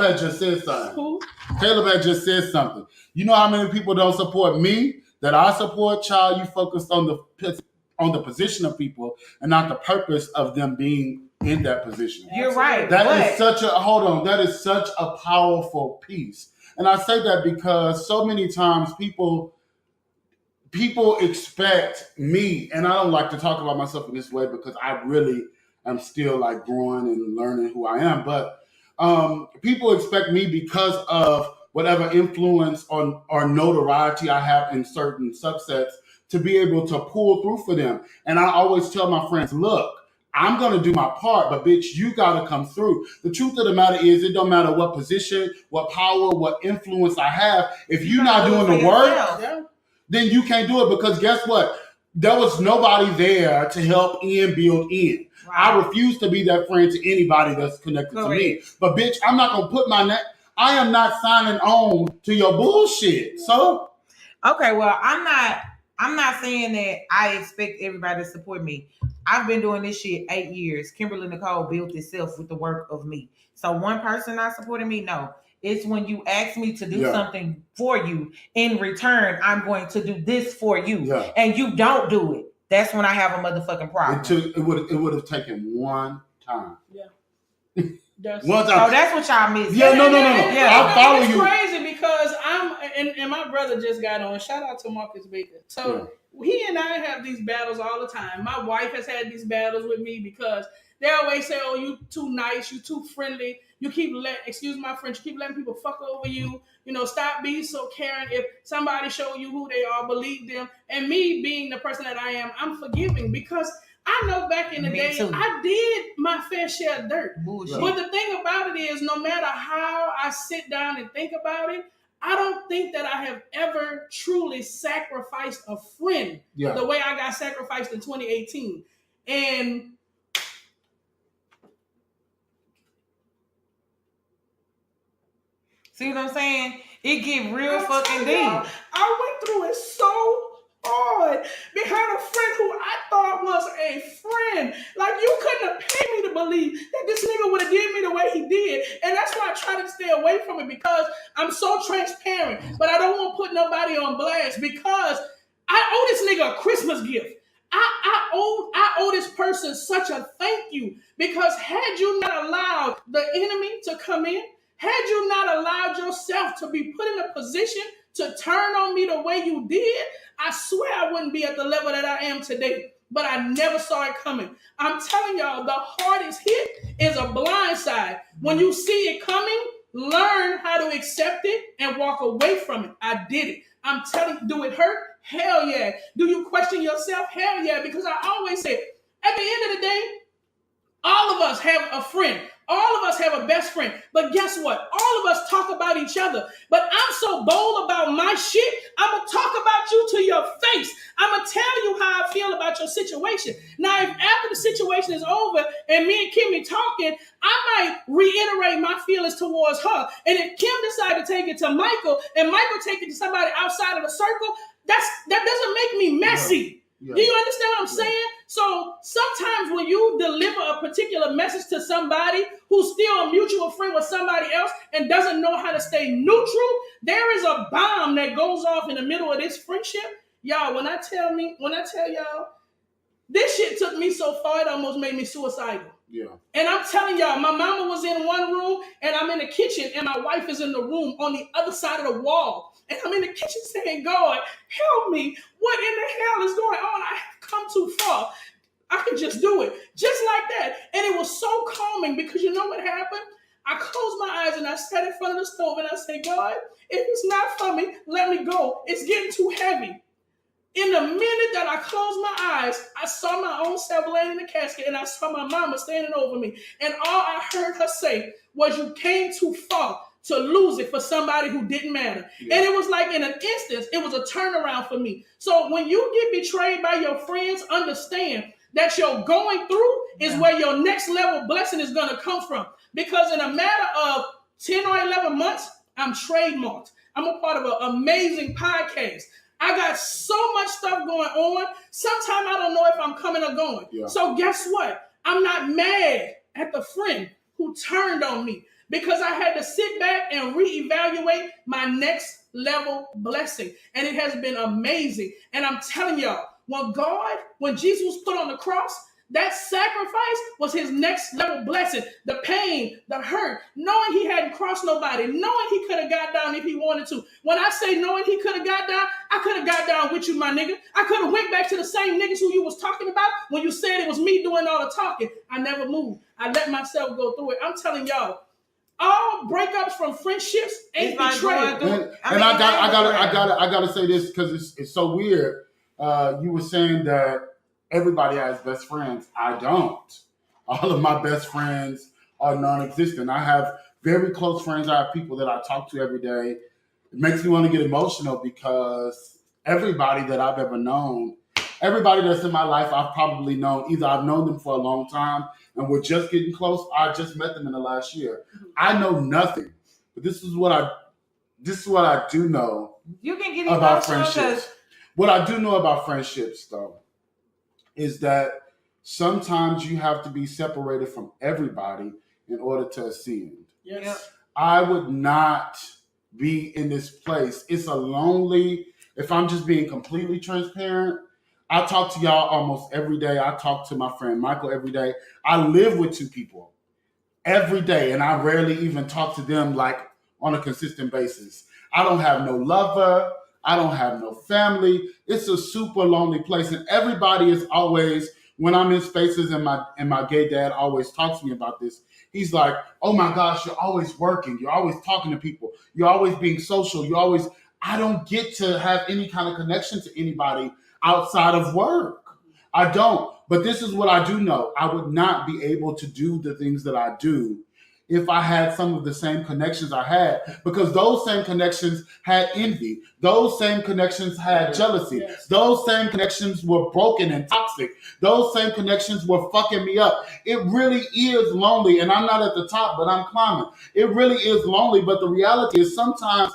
had just said something. Who? Caleb had just said something. You know how many people don't support me that I support? Child, you focused on the position of people and not the purpose of them being in that position. You're right. That is such a powerful piece. And I say that because so many times people expect me, and I don't like to talk about myself in this way because I really am still like growing and learning who I am. But people expect me, because of whatever influence or notoriety I have in certain subsets, to be able to pull through for them. And I always tell my friends, look, I'm going to do my part, but bitch, you got to come through. The truth of the matter is, it don't matter what position, what power, what influence I have. If you're not doing the work, then you can't do it, because guess what? There was nobody there to help Ian build Ian. Right. I refuse to be that friend to anybody that's connected to me. But bitch, I'm not going to put my neck. I am not signing on to your bullshit. So, okay, well, I'm not saying that I expect everybody to support me. I've been doing this shit 8 years. Kimberly Nicole built itself with the work of me. So one person not supporting me, no. It's when you ask me to do something for you. In return, I'm going to do this for you. Yeah. And you don't do it. That's when I have a motherfucking problem. It would have taken one time. Yeah. One time. Oh, that's what y'all miss. Yeah, no. Yeah. I'll follow you. It's crazy because and my brother just got on. Shout out to Marcus Baker. So he and I have these battles all the time. My wife has had these battles with me because they always say, "Oh, you too nice, you too friendly. You keep excuse my French, you keep letting people fuck over you. You know, stop being so caring. If somebody show you who they are, believe them." And me being the person that I am, I'm forgiving because I know back in the day, I did my fair share of dirt. Bullshit. But the thing about it is, no matter how I sit down and think about it, I don't think that I have ever truly sacrificed a friend the way I got sacrificed in 2018. And see what I'm saying? It get real fucking deep. I went through it so hard behind a friend who I thought was a friend. Like, you couldn't have paid me to believe that this nigga would have did me the way he did. And that's why I try to stay away from it, because I'm so transparent. But I don't want to put nobody on blast, because I owe this nigga a Christmas gift. I owe this person such a thank you, because had you not allowed the enemy to come in, had you not allowed yourself to be put in a position to turn on me the way you did, I swear I wouldn't be at the level that I am today. But I never saw it coming. I'm telling y'all, the hardest hit is a blind side. When you see it coming, learn how to accept it and walk away from it. I did it. I'm telling you, do it hurt? Hell yeah. Do you question yourself? Hell yeah. Because I always say, at the end of the day, all of us have a friend. All of us have a best friend. But guess what? All of us talk about each other. But I'm so bold about my shit, I'm going to talk about you to your face. I'm going to tell you how I feel about your situation. Now, if after the situation is over and me and Kimmy talking, I might reiterate my feelings towards her. And if Kim decided to take it to Michael and Michael take it to somebody outside of the circle, that doesn't make me messy. Yeah. Do you understand what I'm saying? So sometimes when you deliver a particular message to somebody who's still a mutual friend with somebody else and doesn't know how to stay neutral, there is a bomb that goes off in the middle of this friendship. Y'all, when I tell y'all, this shit took me so far, it almost made me suicidal. Yeah. And I'm telling y'all, my mama was in one room and I'm in the kitchen and my wife is in the room on the other side of the wall. And I'm in the kitchen saying, God, help me. What in the hell is going on? I have come too far. I can just do it. Just like that. And it was so calming, because you know what happened? I closed my eyes and I sat in front of the stove and I said, God, if it's not for me, let me go. It's getting too heavy. In the minute that I closed my eyes, I saw my own self laying in the casket and I saw my mama standing over me. And all I heard her say was, you came too far to lose it for somebody who didn't matter. Yeah. And it was like in an instance, it was a turnaround for me. So when you get betrayed by your friends, understand that your going through is where your next level blessing is going to come from. Because in a matter of 10 or 11 months, I'm trademarked. I'm a part of an amazing podcast. I got so much stuff going on. Sometimes I don't know if I'm coming or going. Yeah. So guess what? I'm not mad at the friend who turned on me, because I had to sit back and reevaluate my next level blessing. And it has been amazing. And I'm telling y'all, when Jesus was put on the cross, That sacrifice was his next level blessing. The pain, the hurt, knowing he hadn't crossed nobody, knowing he could have got down if he wanted to. When I say knowing he could have got down, I could have got down with you, my nigga. I could have went back to the same niggas who you was talking about when you said it was me doing all the talking. I never moved. I let myself go through it. I'm telling y'all, all breakups from friendships ain't betrayal. And I gotta say this because it's so weird. You were saying that everybody has best friends. I don't. All of my best friends are non-existent. I have very close friends. I have people that I talk to every day. It makes me want to get emotional because everybody that I've ever known, everybody that's in my life, I've probably known. Either I've known them for a long time and we're just getting close. I just met them in the last year. I know nothing, but this is what I do know. You can get about friendships. What I do know about friendships, though, is that sometimes you have to be separated from everybody in order to ascend. Yes. Yep. I would not be in this place. It's a lonely, if I'm just being completely transparent, I talk to y'all almost every day. I talk to my friend Michael every day. I live with two people every day, and I rarely even talk to them like on a consistent basis. I don't have no lover. I don't have no family. It's a super lonely place. And everybody is always, when I'm in spaces and my gay dad always talks to me about this, he's like, oh my gosh, you're always working. You're always talking to people. You're always being social. I don't get to have any kind of connection to anybody outside of work. I don't. But this is what I do know. I would not be able to do the things that I do if I had some of the same connections I had, because those same connections had envy. Those same connections had jealousy. Yes. Those same connections were broken and toxic. Those same connections were fucking me up. It really is lonely, and I'm not at the top, but I'm climbing. It really is lonely, but the reality is sometimes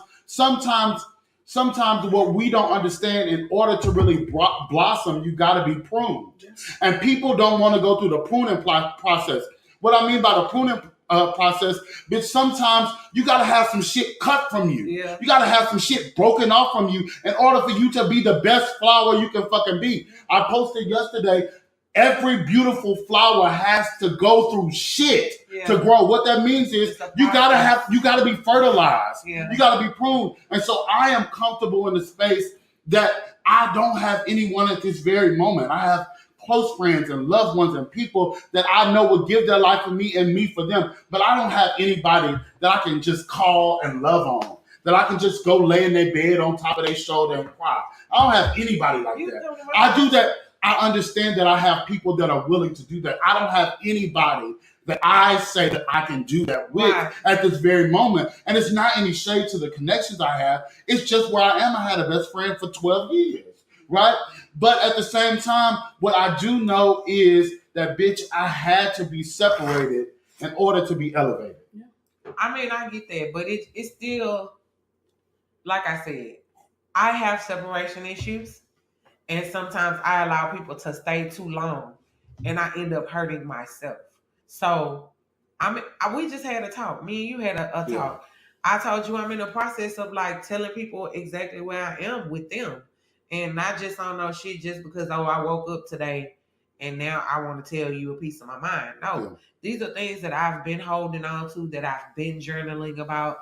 what we don't understand, in order to really blossom, you got to be pruned. Yes. And people don't want to go through the pruning process. What I mean by the pruning process, bitch, sometimes you got to have some shit cut from you. Yeah. You got to have some shit broken off from you in order for you to be the best flower you can fucking be. I posted yesterday, every beautiful flower has to go through shit to grow. What that means is you gotta be fertilized. Yeah. You gotta be pruned. And so I am comfortable in the space that I don't have anyone at this very moment. I have close friends and loved ones and people that I know would give their life for me and me for them. But I don't have anybody that I can just call and love on, that I can just go lay in their bed on top of their shoulder and cry. I don't have anybody like that. I do that. I understand that I have people that are willing to do that. I don't have anybody that I say that I can do that with at this very moment. And it's not any shade to the connections I have. It's just where I am. I had a best friend for 12 years. Right? But at the same time, what I do know is that, bitch, I had to be separated in order to be elevated. I mean, I get that, but it's still, like I said, I have separation issues, and sometimes I allow people to stay too long, and I end up hurting myself. So, we just had a talk. Me and you had a talk. Yeah. I told you I'm in the process of like telling people exactly where I am with them. And not just on no shit just because, I woke up today and now I want to tell you a piece of my mind. No, These are things that I've been holding on to, that I've been journaling about,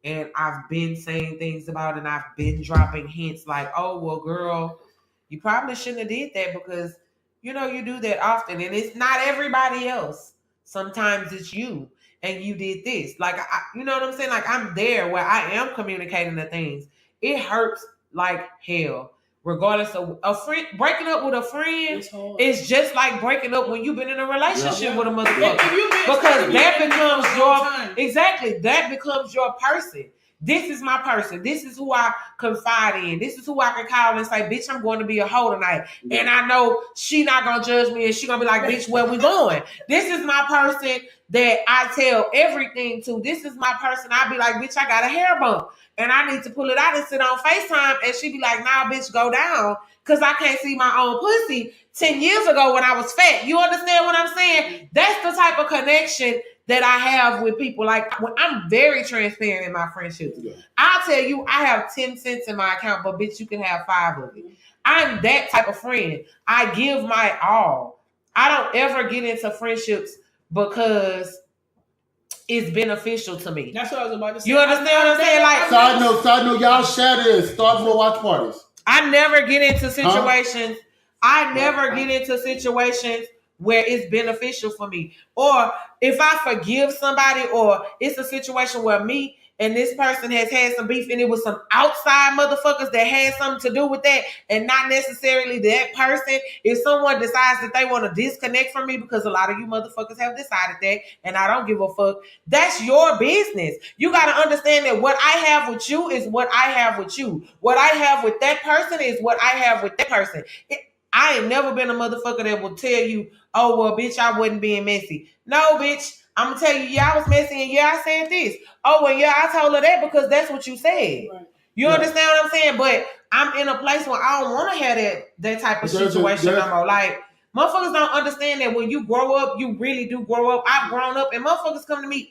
and I've been saying things about, and I've been dropping hints like, oh, well, girl, you probably shouldn't have did that because, you do that often. And it's not everybody else. Sometimes it's you and you did this. Like, you know what I'm saying? Like, I'm there where I am communicating the things. It hurts like hell. Regardless of a friend, breaking up with a friend is just like breaking up when you've been in a relationship with a motherfucker. Because that becomes your person. This is my person. This is who I confide in. This is who I can call and say, bitch, I'm going to be a hoe tonight. And I know she not going to judge me, and she going to be like, bitch, where we going? This is my person that I tell everything to. This is my person. I be like, bitch, I got a hair bump, and I need to pull it out and sit on FaceTime. And she be like, nah, bitch, go down, because I can't see my own pussy 10 years ago when I was fat. You understand what I'm saying? That's the type of connection that I have with people. Like, I'm very transparent in my friendships. Yeah. I'll tell you, I have 10 cents in my account, but bitch, you can have 5 of it. I'm that type of friend. I give my all. I don't ever get into friendships because it's beneficial to me. That's what I was about to say. You understand what I'm saying? Like, side note, y'all share this. Start more watch parties. I never get into situations. I never get into situations where it's beneficial for me. Or if I forgive somebody, or it's a situation where me and this person has had some beef and it was some outside motherfuckers that had something to do with that, and not necessarily that person. If someone decides that they want to disconnect from me, because a lot of you motherfuckers have decided that, and I don't give a fuck, that's your business. You got to understand that what I have with you is what I have with you. What I have with that person is what I have with that person. I ain't never been a motherfucker that will tell you, oh, well, bitch, I wasn't being messy. No, bitch, I'm going to tell you, yeah, I was messy, and yeah, I said this. Oh, well, yeah, I told her that because that's what you said. Right. You understand what I'm saying? But I'm in a place where I don't want to have that type of situation no more. Like, motherfuckers don't understand that when you grow up, you really do grow up. I've grown up, and motherfuckers come to me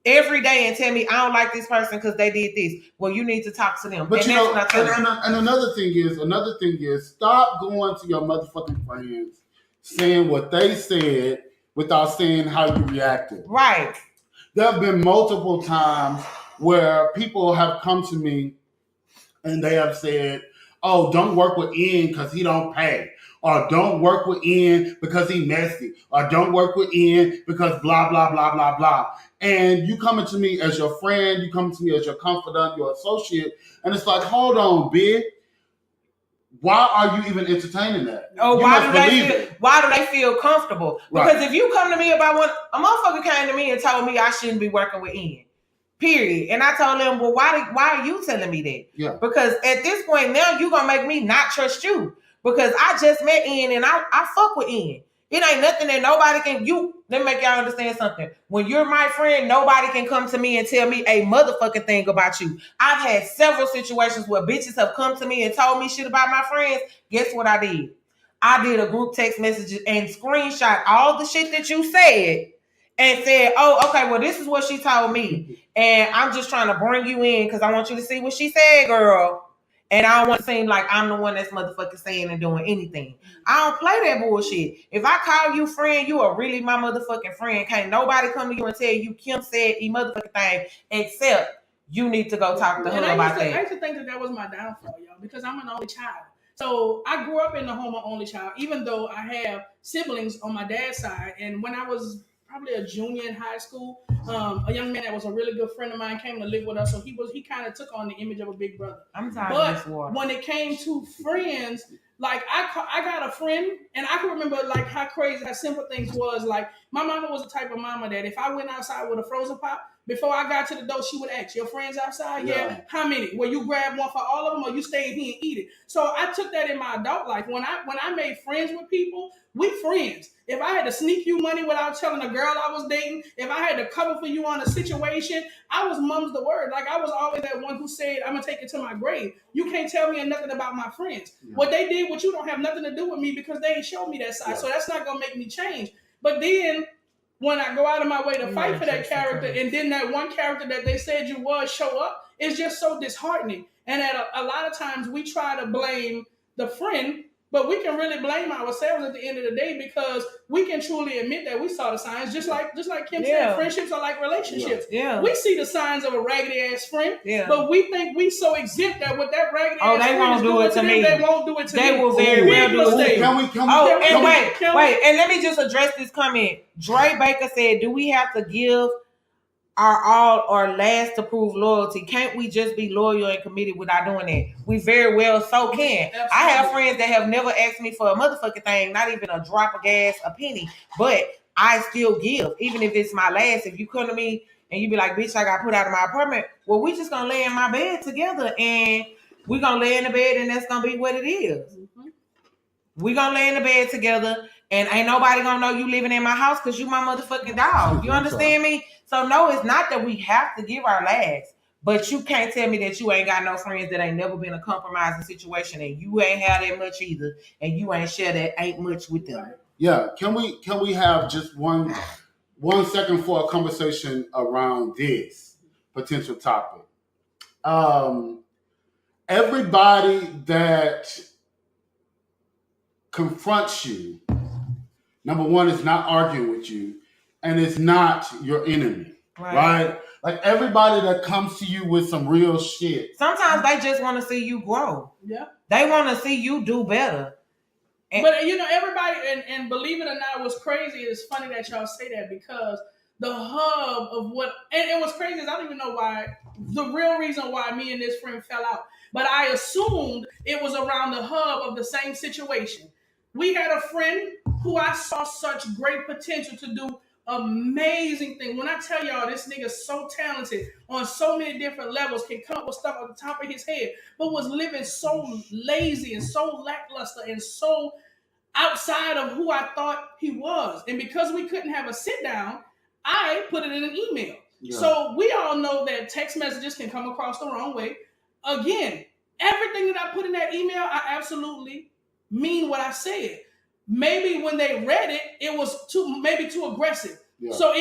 every day and tell me, I don't like this person because they did this. Well, you need to talk to them. But and you know, and another thing is, stop going to your motherfucking friends saying what they said without saying how you reacted. Right. There have been multiple times where people have come to me and they have said, oh, don't work with Ian because he don't pay. Or don't work with Ian because he messy. Or don't work with Ian because blah, blah, blah, blah, blah. And you coming to me as your friend, you coming to me as your confidant, your associate, and it's like, hold on, bitch. Why are you even entertaining that? Oh, why do they feel comfortable? Because if you come to me about what a motherfucker came to me and told me I shouldn't be working with Ian, period. And I told them, well, why are you telling me that? Yeah. Because at this point now you're gonna make me not trust you. Because I just met Ian and I fuck with Ian. It ain't nothing that nobody can let me make y'all understand something. When you're my friend, nobody can come to me and tell me a motherfucking thing about you. I've had several situations where bitches have come to me and told me shit about my friends. Guess what I did? I did a group text message and screenshot all the shit that you said and said, oh, okay, well, this is what she told me. And I'm just trying to bring you in because I want you to see what she said, girl. And I don't want to seem like I'm the one that's motherfucking saying and doing anything. I don't play that bullshit. If I call you friend, you are really my motherfucking friend. Can't nobody come to you and tell you Kim said a motherfucking thing except you need to go talk to her about that. I used to think that was my downfall, y'all, because I'm an only child. So I grew up in the home of only child, even though I have siblings on my dad's side. And when I was probably a junior in high school, a young man that was a really good friend of mine came to live with us. So he kind of took on the image of a big brother. I'm tired of this war. When it came to friends, like I got a friend, and I can remember like how crazy, how simple things was. Like my mama was the type of mama that if I went outside with a frozen pop, before I got to the door, she would ask, your friends outside? Yeah. How many? Well, you grab one for all of them or you stay here and eat it? So I took that in my adult life. When I made friends with people, we friends. If I had to sneak you money without telling a girl I was dating, if I had to cover for you on a situation, I was mum's the word. Like I was always that one who said, I'm going to take it to my grave. You can't tell me nothing about my friends. Yeah. What they did with you don't have nothing to do with me because they ain't showed me that side. Yeah. So that's not going to make me change. But then when I go out of my way to fight for that character, and then that one character that they said you was show up, it's just so disheartening. And at a lot of times we try to blame the friend, but we can really blame ourselves at the end of the day because we can truly admit that we saw the signs. Just like Kim said, friendships are like relationships. Yeah. We see the signs of a raggedy ass friend, but we think we so exempt that with that raggedy ass friend won't do it to me. They won't do it to me. They will very well do it. Wait, and let me just address this comment. Dre Baker said, do we have to give our all or last to prove loyalty? Can't we just be loyal and committed without doing that? We very well so can. Absolutely. I have friends that have never asked me for a motherfucking thing, not even a drop of gas, a penny, but I still give, even if it's my last. If you come to me and you be like, bitch, I got put out of my apartment, well, we just gonna lay in my bed together and we gonna lay in the bed and that's gonna be what it is. Mm-hmm. We gonna lay in the bed together and ain't nobody gonna know you living in my house because you my motherfucking dog. You understand me? So no, it's not that we have to give our last, but you can't tell me that you ain't got no friends that ain't never been a compromising situation and you ain't had that much either and you ain't share that ain't much with them. Yeah, can we have just one second for a conversation around this potential topic? Everybody that confronts you number one, is not arguing with you, and it's not your enemy, right? Like everybody that comes to you with some real shit. Sometimes they just want to see you grow. Yeah. They want to see you do better. But everybody, and believe it or not, what's crazy is funny that y'all say that, because the hub of what, and what's crazy is I don't even know why, the real reason why me and this friend fell out. But I assumed it was around the hub of the same situation. We had a friend who I saw such great potential to do amazing things. When I tell y'all, this nigga's so talented on so many different levels, can come up with stuff on the top of his head, but was living so lazy and so lackluster and so outside of who I thought he was. And because we couldn't have a sit down, I put it in an email. Yeah. So we all know that text messages can come across the wrong way. Again, everything that I put in that email, I absolutely mean what I said. Maybe when they read it, it was too aggressive. Yeah. So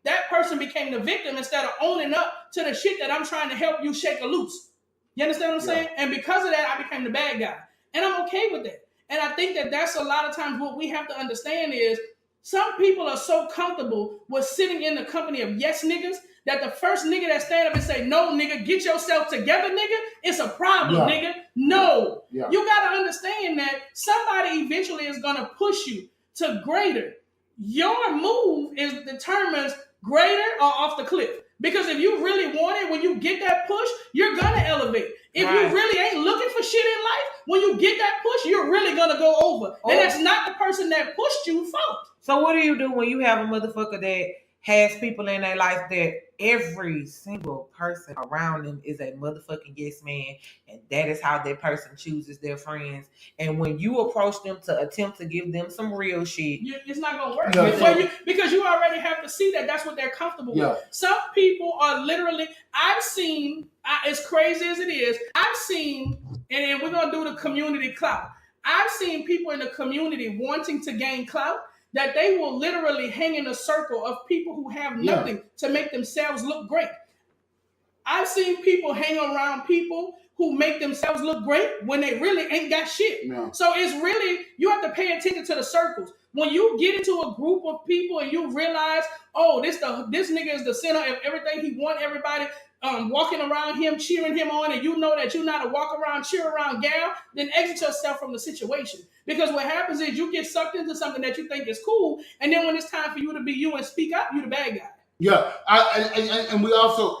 that person became the victim instead of owning up to the shit that I'm trying to help you shake or loose. You understand what I'm saying? And because of that, I became the bad guy. And I'm okay with that. And I think that that's a lot of times what we have to understand is some people are so comfortable with sitting in the company of yes niggas that the first nigga that stand up and say, no, nigga, get yourself together, nigga, it's a problem, nigga. No. Yeah. You got to understand that somebody eventually is going to push you to greater. Your move determines greater or off the cliff. Because if you really want it, when you get that push, you're going to elevate. If you really ain't looking for shit in life, when you get that push, you're really going to go over. And that's not the person that pushed you fault. So what do you do when you have a motherfucker that has people in their life that every single person around them is a motherfucking yes man, and that is how that person chooses their friends? And when you approach them to attempt to give them some real shit, it's not gonna work. Yeah. Because you already have to see that that's what they're comfortable with. Some people are literally, I've seen, as crazy as it is, I've seen, and we're gonna do the community clout. I've seen people in the community wanting to gain clout, that they will literally hang in a circle of people who have nothing to make themselves look great. I've seen people hang around people who make themselves look great when they really ain't got shit. No. So it's really, you have to pay attention to the circles. When you get into a group of people and you realize, oh, this nigga is the center of everything, he want everybody walking around him, cheering him on, and you know that you're not a walk around, cheer around gal, then exit yourself from the situation. Because what happens is you get sucked into something that you think is cool, and then when it's time for you to be you and speak up, you're the bad guy. Yeah, and we also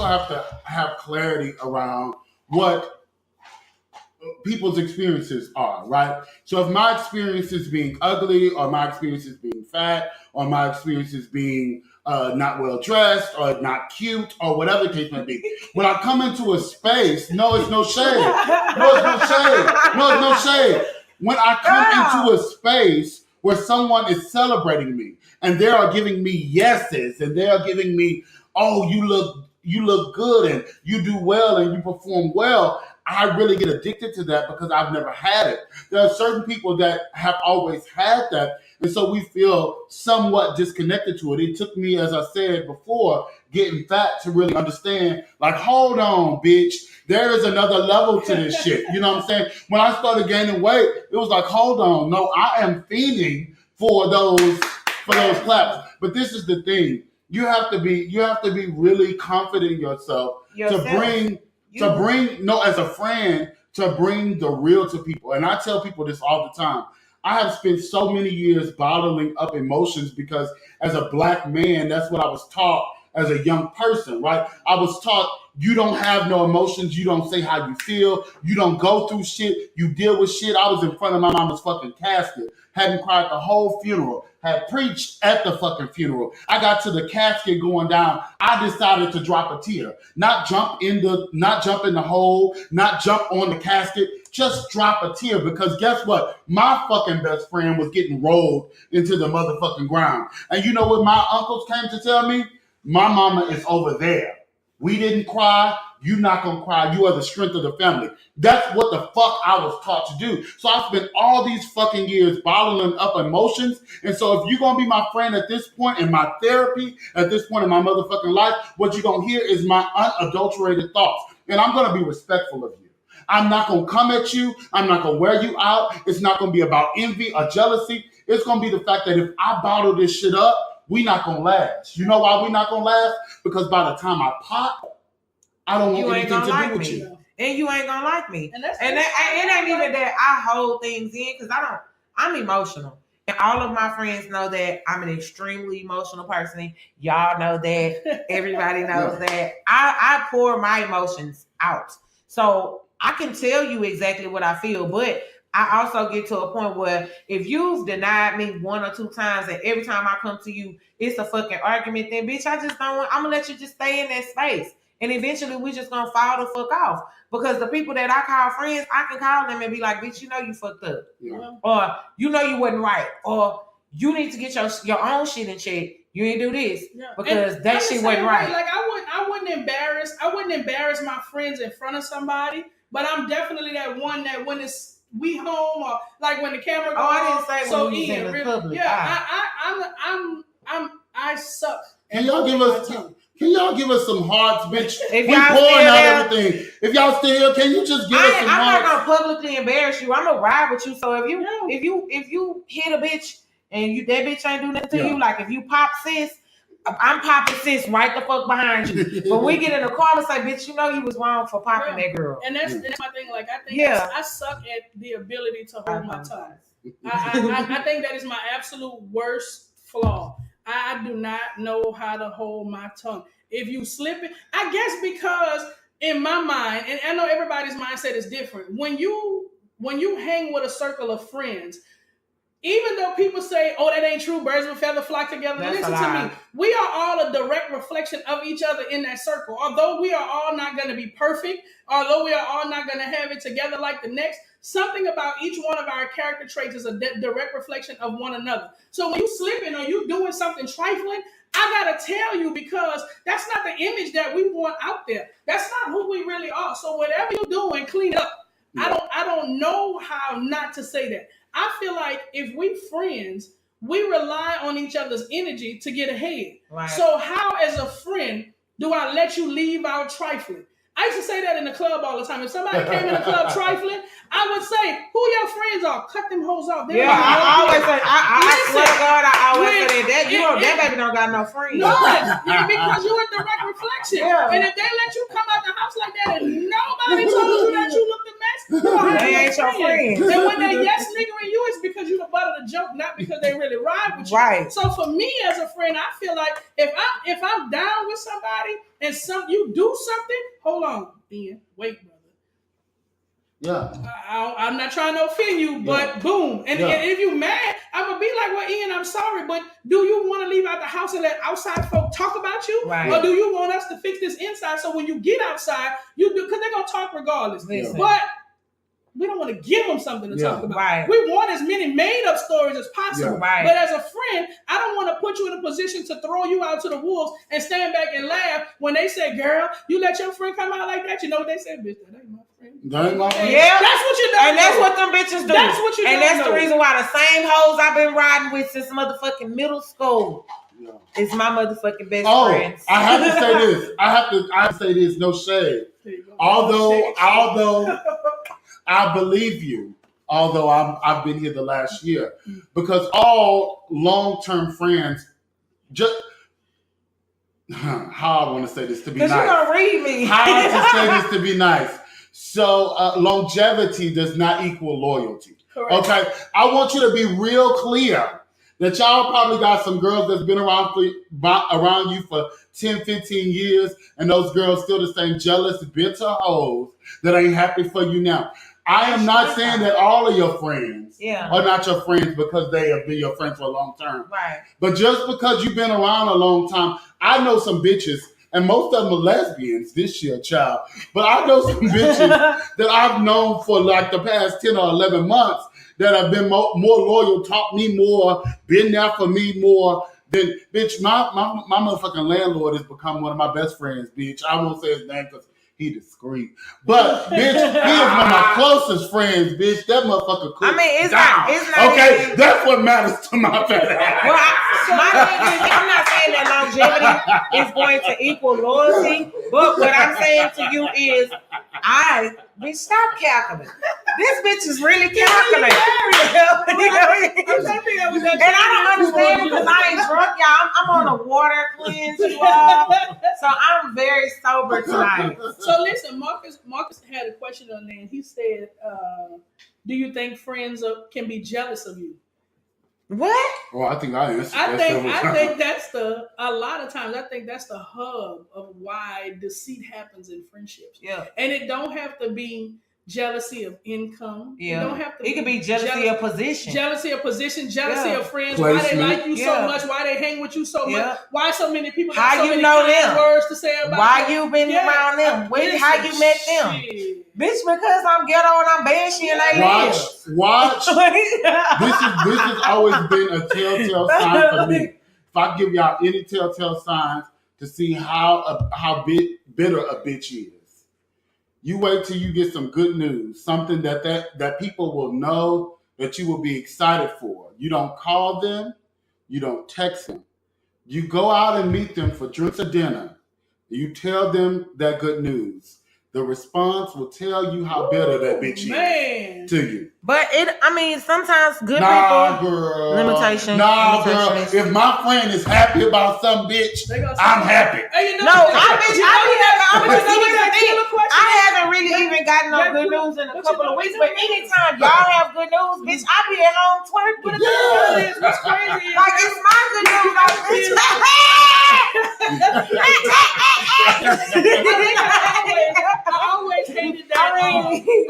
have to have clarity around what people's experiences are, right? So if my experience is being ugly, or my experience is being fat, or my experience is being not well dressed, or not cute, or whatever the case may be, when I come into a space, no, it's no shade. No, it's no shade. No, it's no shade. When I come into a space where someone is celebrating me and they are giving me yeses and they are giving me, oh, you look good and you do well and you perform well, I really get addicted to that because I've never had it. There are certain people that have always had that, and so we feel somewhat disconnected to it. It took me, as I said before, getting fat to really understand, like, hold on, bitch. There is another level to this shit. You know what I'm saying? When I started gaining weight, it was like, hold on. No, I am fiending for those claps. But this is the thing. You have to be really confident in yourself. To bring as a friend, to bring the real to people. And I tell people this all the time. I have spent so many years bottling up emotions because as a black man, that's what I was taught as a young person, right? I was taught you don't have no emotions. You don't say how you feel. You don't go through shit. You deal with shit. I was in front of my mama's fucking casket. Hadn't cried the whole funeral. Had preached at the fucking funeral. I got to the casket going down. I decided to drop a tear. Not jump in the hole, not jump on the casket. Just drop a tear, because guess what? My fucking best friend was getting rolled into the motherfucking ground. And you know what my uncles came to tell me? My mama is over there. We didn't cry. You're not going to cry. You are the strength of the family. That's what the fuck I was taught to do. So I spent all these fucking years bottling up emotions. And so if you're going to be my friend at this point in my therapy, at this point in my motherfucking life, what you're going to hear is my unadulterated thoughts. And I'm going to be respectful of you. I'm not going to come at you. I'm not going to wear you out. It's not going to be about envy or jealousy. It's gonna be the fact that if I bottle this shit up, we not gonna last. You know why we not gonna last? Because by the time I pop, I don't want anything to do with you. And you ain't gonna like me. And it ain't even that I hold things in because I'm emotional. And all of my friends know that I'm an extremely emotional person. Y'all know that. Everybody knows that. I pour my emotions out. So I can tell you exactly what I feel, but I also get to a point where if you've denied me 1 or 2 times and every time I come to you, it's a fucking argument, then bitch, I just don't want, I'm gonna let you just stay in that space. And eventually we just gonna fall the fuck off. Because the people that I call friends, I can call them and be like, bitch, you know you fucked up. Yeah. Or you know you wasn't right. Or you need to get your own shit in check. You ain't do this. Yeah. Because and that shit wasn't right. Like I wouldn't embarrass my friends in front of somebody, but I'm definitely that one that when it's we home or like when the camera goes. Oh, I didn't say so when you was in the public. Yeah, I suck. Can y'all give us some hearts, bitch? If we pouring out everything. If y'all still here, can you just give us some hearts? I'm not gonna publicly embarrass you. I'm gonna ride with you. So if you hit a bitch and that bitch ain't do nothing to you, like if you pop sis, I'm popping sis right the fuck behind you. But we get in the car and say, bitch, you know you was wrong for popping that girl. And that's my thing. Like I think I suck at the ability to hold my tongue. I think that is my absolute worst flaw. I do not know how to hold my tongue. If you slip it, I guess because in my mind, and I know everybody's mindset is different. When you hang with a circle of friends, even though people say, oh, that ain't true, birds of a feather flock together. Listen to me. We are all a direct reflection of each other in that circle. Although we are all not going to be perfect, although we are all not going to have it together like the next, something about each one of our character traits is a direct reflection of one another. So when you slipping or you doing something trifling, I got to tell you because that's not the image that we want out there. That's not who we really are. So whatever you're doing, clean up. Yeah. I don't know how not to say that. I feel like if we friends, we rely on each other's energy to get ahead. Right. So how, as a friend, do I let you leave out trifling? I used to say that in the club all the time. If somebody came in the club trifling, I would say, who your friends are? Cut them hoes off. I always say, I swear to God, I always say that. That baby don't got no friends. No, because you're a direct reflection. Yeah. And if they let you come out the house like that and nobody told you that you looked a mess, they ain't your friends. And when they yes niggering you, it's because you the butt of the joke, not because they really ride with you. Right. So for me as a friend, I feel like if I'm down with somebody and you do something, hold on, Ian, wait, brother. Yeah. I'm not trying to offend you, but boom. And if you mad, I'm going to be like, well, Ian, I'm sorry, but do you want to leave out the house and let outside folk talk about you? Right. Or do you want us to fix this inside so when you get outside, you do, because they're going to talk regardless. Listen. But we don't want to give them something to talk about. Right. We want as many made-up stories as possible. Yeah. Right. But as a friend, I don't want to put you in a position to throw you out to the wolves and stand back and laugh when they say, girl, you let your friend come out like that. You know what they say? Bitch, that ain't my friend. That ain't my friend. Yeah. That's what you do. And that's what them bitches do. That's what you do. And that's the reason why the same hoes I've been riding with since motherfucking middle school. Yeah. It's my motherfucking best friends. I have to say this. I have to say this, no shade. Although I believe you, although I've been here the last year, because all long-term friends, just how I want to say this to be nice. Because you're gonna read me. How to say this to be nice. So longevity does not equal loyalty. Correct. Okay, I want you to be real clear that y'all probably got some girls that's been around you for 10, 15 years, and those girls still the same jealous, bitter hoes that ain't happy for you now. I am not saying that all of your friends are not your friends because they have been your friends for a long time. Right. But just because you've been around a long time, I know some bitches, and most of them are lesbians this year, child. But I know some bitches that I've known for like the past 10 or 11 months that have been more loyal, taught me more, been there for me more than, bitch, my motherfucking landlord has become one of my best friends, bitch. I won't say his name because he discreet. But, bitch, he is one of my closest friends, bitch. That motherfucker cool. I mean, it's not okay, even, that's what matters to my family. Well, my thing is, I'm not saying that longevity is going to equal loyalty, but what I'm saying to you is, bitch, stop calculating. This bitch is really calculating. And I don't understand because I ain't drunk, y'all. I'm on a water cleanse, you all. So I'm very sober tonight. So listen, Marcus had a question on there, and he said, "Do you think friends can be jealous of you?" What? Well, I think I answered I that. think that's a lot of times I think that's the hub of why deceit happens in friendships. Yeah. And it don't have to be jealousy of income. Yeah. It don't have to. It could be jealousy of position. Jealousy of position, jealousy Yeah. of friends, Placement. why they like you so Yeah. much, why they hang with you so Yeah. much, why so many people How got so you many know kind them? words to say about Why you. you been around them? Listen, How you met them? shit. Bitch, because I'm ghetto and I'm banshee and they Watch. live. This has always been a telltale sign for me. If I give y'all any telltale signs to see how bitter a bitch is, you wait till you get some good news, something that people will know that you will be excited for. You don't call them, you don't text them. You go out and meet them for drinks or dinner. You tell them that good news. The response will tell you how bitter that bitch is to you. But sometimes good Nah, people. girl. Limitation. Nah, Limitation girl. is- If my friend is happy about some bitch, I'm happy. Hey, I haven't really even gotten no good news in a couple of weeks. But anytime y'all have good news, bitch, I be at home twerking with a good news. What's crazy? Like it's my good news. Like, bitch. I always hated that.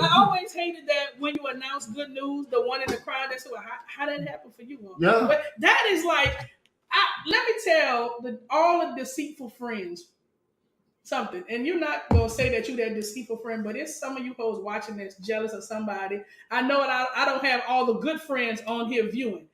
I always hated that when you announce good news, the one in the crowd that's like, how that happened for you? Yeah. But that is like, let me tell all the deceitful friends something. And you're not gonna say that you that deceitful friend, but it's some of you hoes watching that's jealous of somebody. I know it. I don't have all the good friends on here viewing.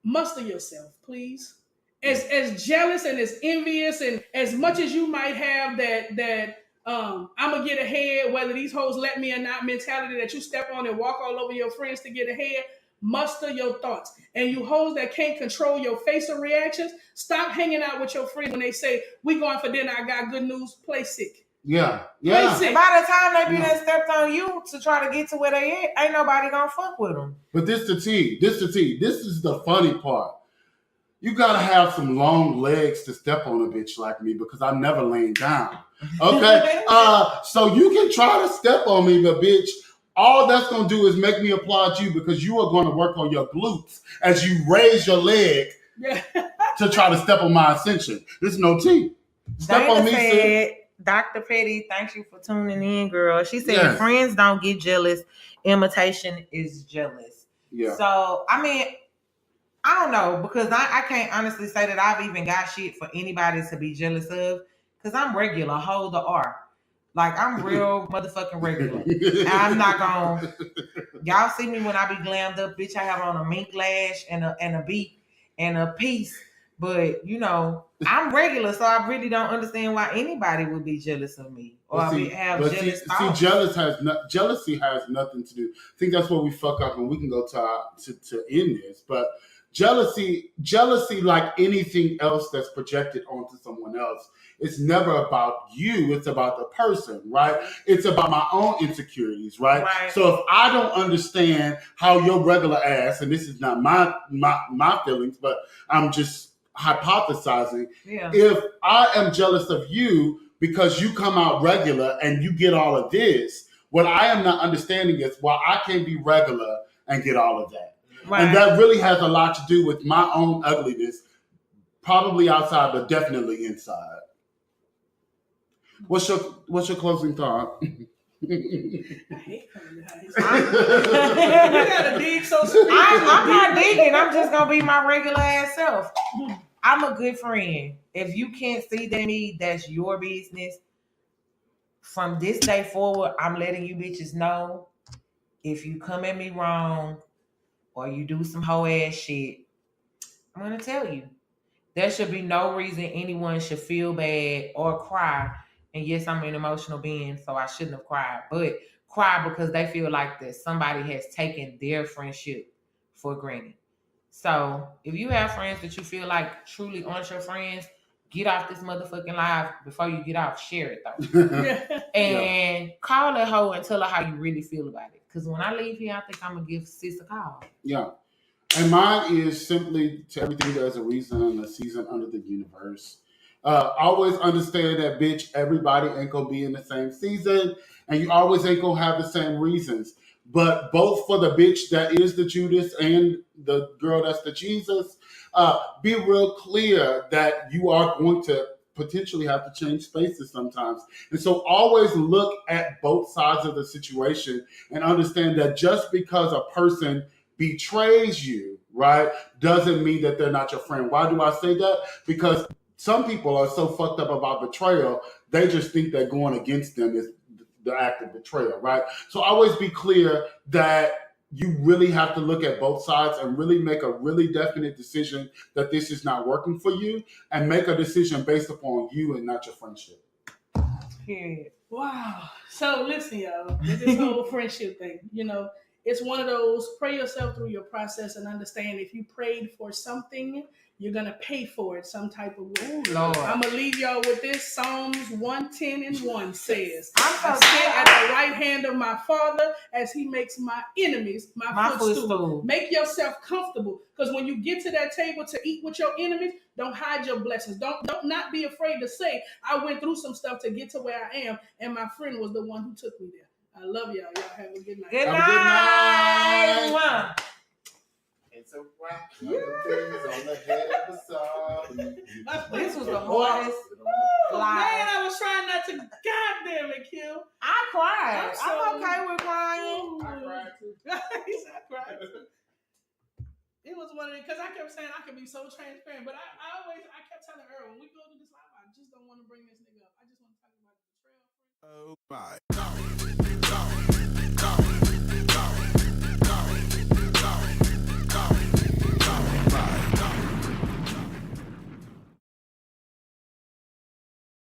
Muster yourself, please. As jealous and as envious and as much as you might have that I'm gonna get ahead, whether these hoes let me or not mentality that you step on and walk all over your friends to get ahead, muster your thoughts. And you hoes that can't control your facial reactions, stop hanging out with your friends when they say, we going for dinner, I got good news, play sick. Yeah. Play sick. By the time they be done stepped on you to try to get to where they at, ain't nobody gonna fuck with them. But this the tea. This is the funny part. You gotta have some long legs to step on a bitch like me because I'm never laying down. Okay? So you can try to step on me, but bitch, all that's gonna do is make me applaud you because you are gonna work on your glutes as you raise your leg to try to step on my ascension. There's no tea. Step Dana on me, said, sis. Dr. Petty, thank you for tuning in, girl. She said, friends don't get jealous. Imitation is jealous. Yeah. So, I don't know, because I can't honestly say that I've even got shit for anybody to be jealous of, because I'm regular, hold the R. Like, I'm real motherfucking regular. And I'm not gonna, y'all see me when I be glammed up, bitch, I have on a mink lash and a beat and a piece. But, I'm regular, so I really don't understand why anybody would be jealous of me or have jealous thoughts. Jealousy has nothing to do. I think that's where we fuck up, and we can go to end this. But jealousy, like anything else that's projected onto someone else, it's never about you. It's about the person, right? It's about my own insecurities, right? So if I don't understand how your regular ass, and this is not my feelings, but I'm just hypothesizing. Yeah. If I am jealous of you because you come out regular and you get all of this, what I am not understanding is why I can't be regular and get all of that. Right. And that really has a lot to do with my own ugliness, probably outside, but definitely inside. What's your closing thought? I hate coming to high school. You gotta dig so sweet. I'm not digging. I'm just gonna be my regular ass self. I'm a good friend. If you can't see that in me, that's your business. From this day forward, I'm letting you bitches know if you come at me wrong or you do some hoe ass shit, I'm gonna tell you. There should be no reason anyone should feel bad or cry. And yes, I'm an emotional being, so I shouldn't have cried. But cry because they feel like that somebody has taken their friendship for granted. So if you have friends that you feel like truly aren't your friends, get off this motherfucking live before you get off. Share it though. And call that hoe and tell her how you really feel about it. Because when I leave here, I think I'm going to give sis a call. Yeah. And mine is simply to everything there's a reason and a season under the universe. Always understand that, bitch, everybody ain't going to be in the same season. And you always ain't going to have the same reasons. But both for the bitch that is the Judas and the girl that's the Jesus, be real clear that you are going to potentially have to change spaces sometimes. And so always look at both sides of the situation and understand that just because a person betrays you, right, doesn't mean that they're not your friend. Why do I say that? Because some people are so fucked up about betrayal, they just think that going against them is the act of betrayal, right? So always be clear that you really have to look at both sides and really make a really definite decision that this is not working for you, and make a decision based upon you and not your friendship. Period. Wow. So listen, y'all, with this whole friendship thing, it's one of those, pray yourself through your process and understand if you prayed for something, you're going to pay for it some type of way. Lord. I'm going to leave y'all with this. Psalms 110:1 says, I sit at the right hand of my Father as he makes my enemies my footstool. Make yourself comfortable, because when you get to that table to eat with your enemies, don't hide your blessings. Don't not be afraid to say, I went through some stuff to get to where I am, and my friend was the one who took me there. I love y'all. Y'all have a good night. Good night. It's a wrap. On the head of the sun. This was the hardest live. Man, I was trying not to. God damn it, Q. I cried. I'm okay with crying. I cried too. He said I cried too. It was one of the, because I kept saying I could be so transparent, but I kept telling her when we go to this live, I just don't want to bring this nigga up. I just want to talk about the betrayal. Oh my.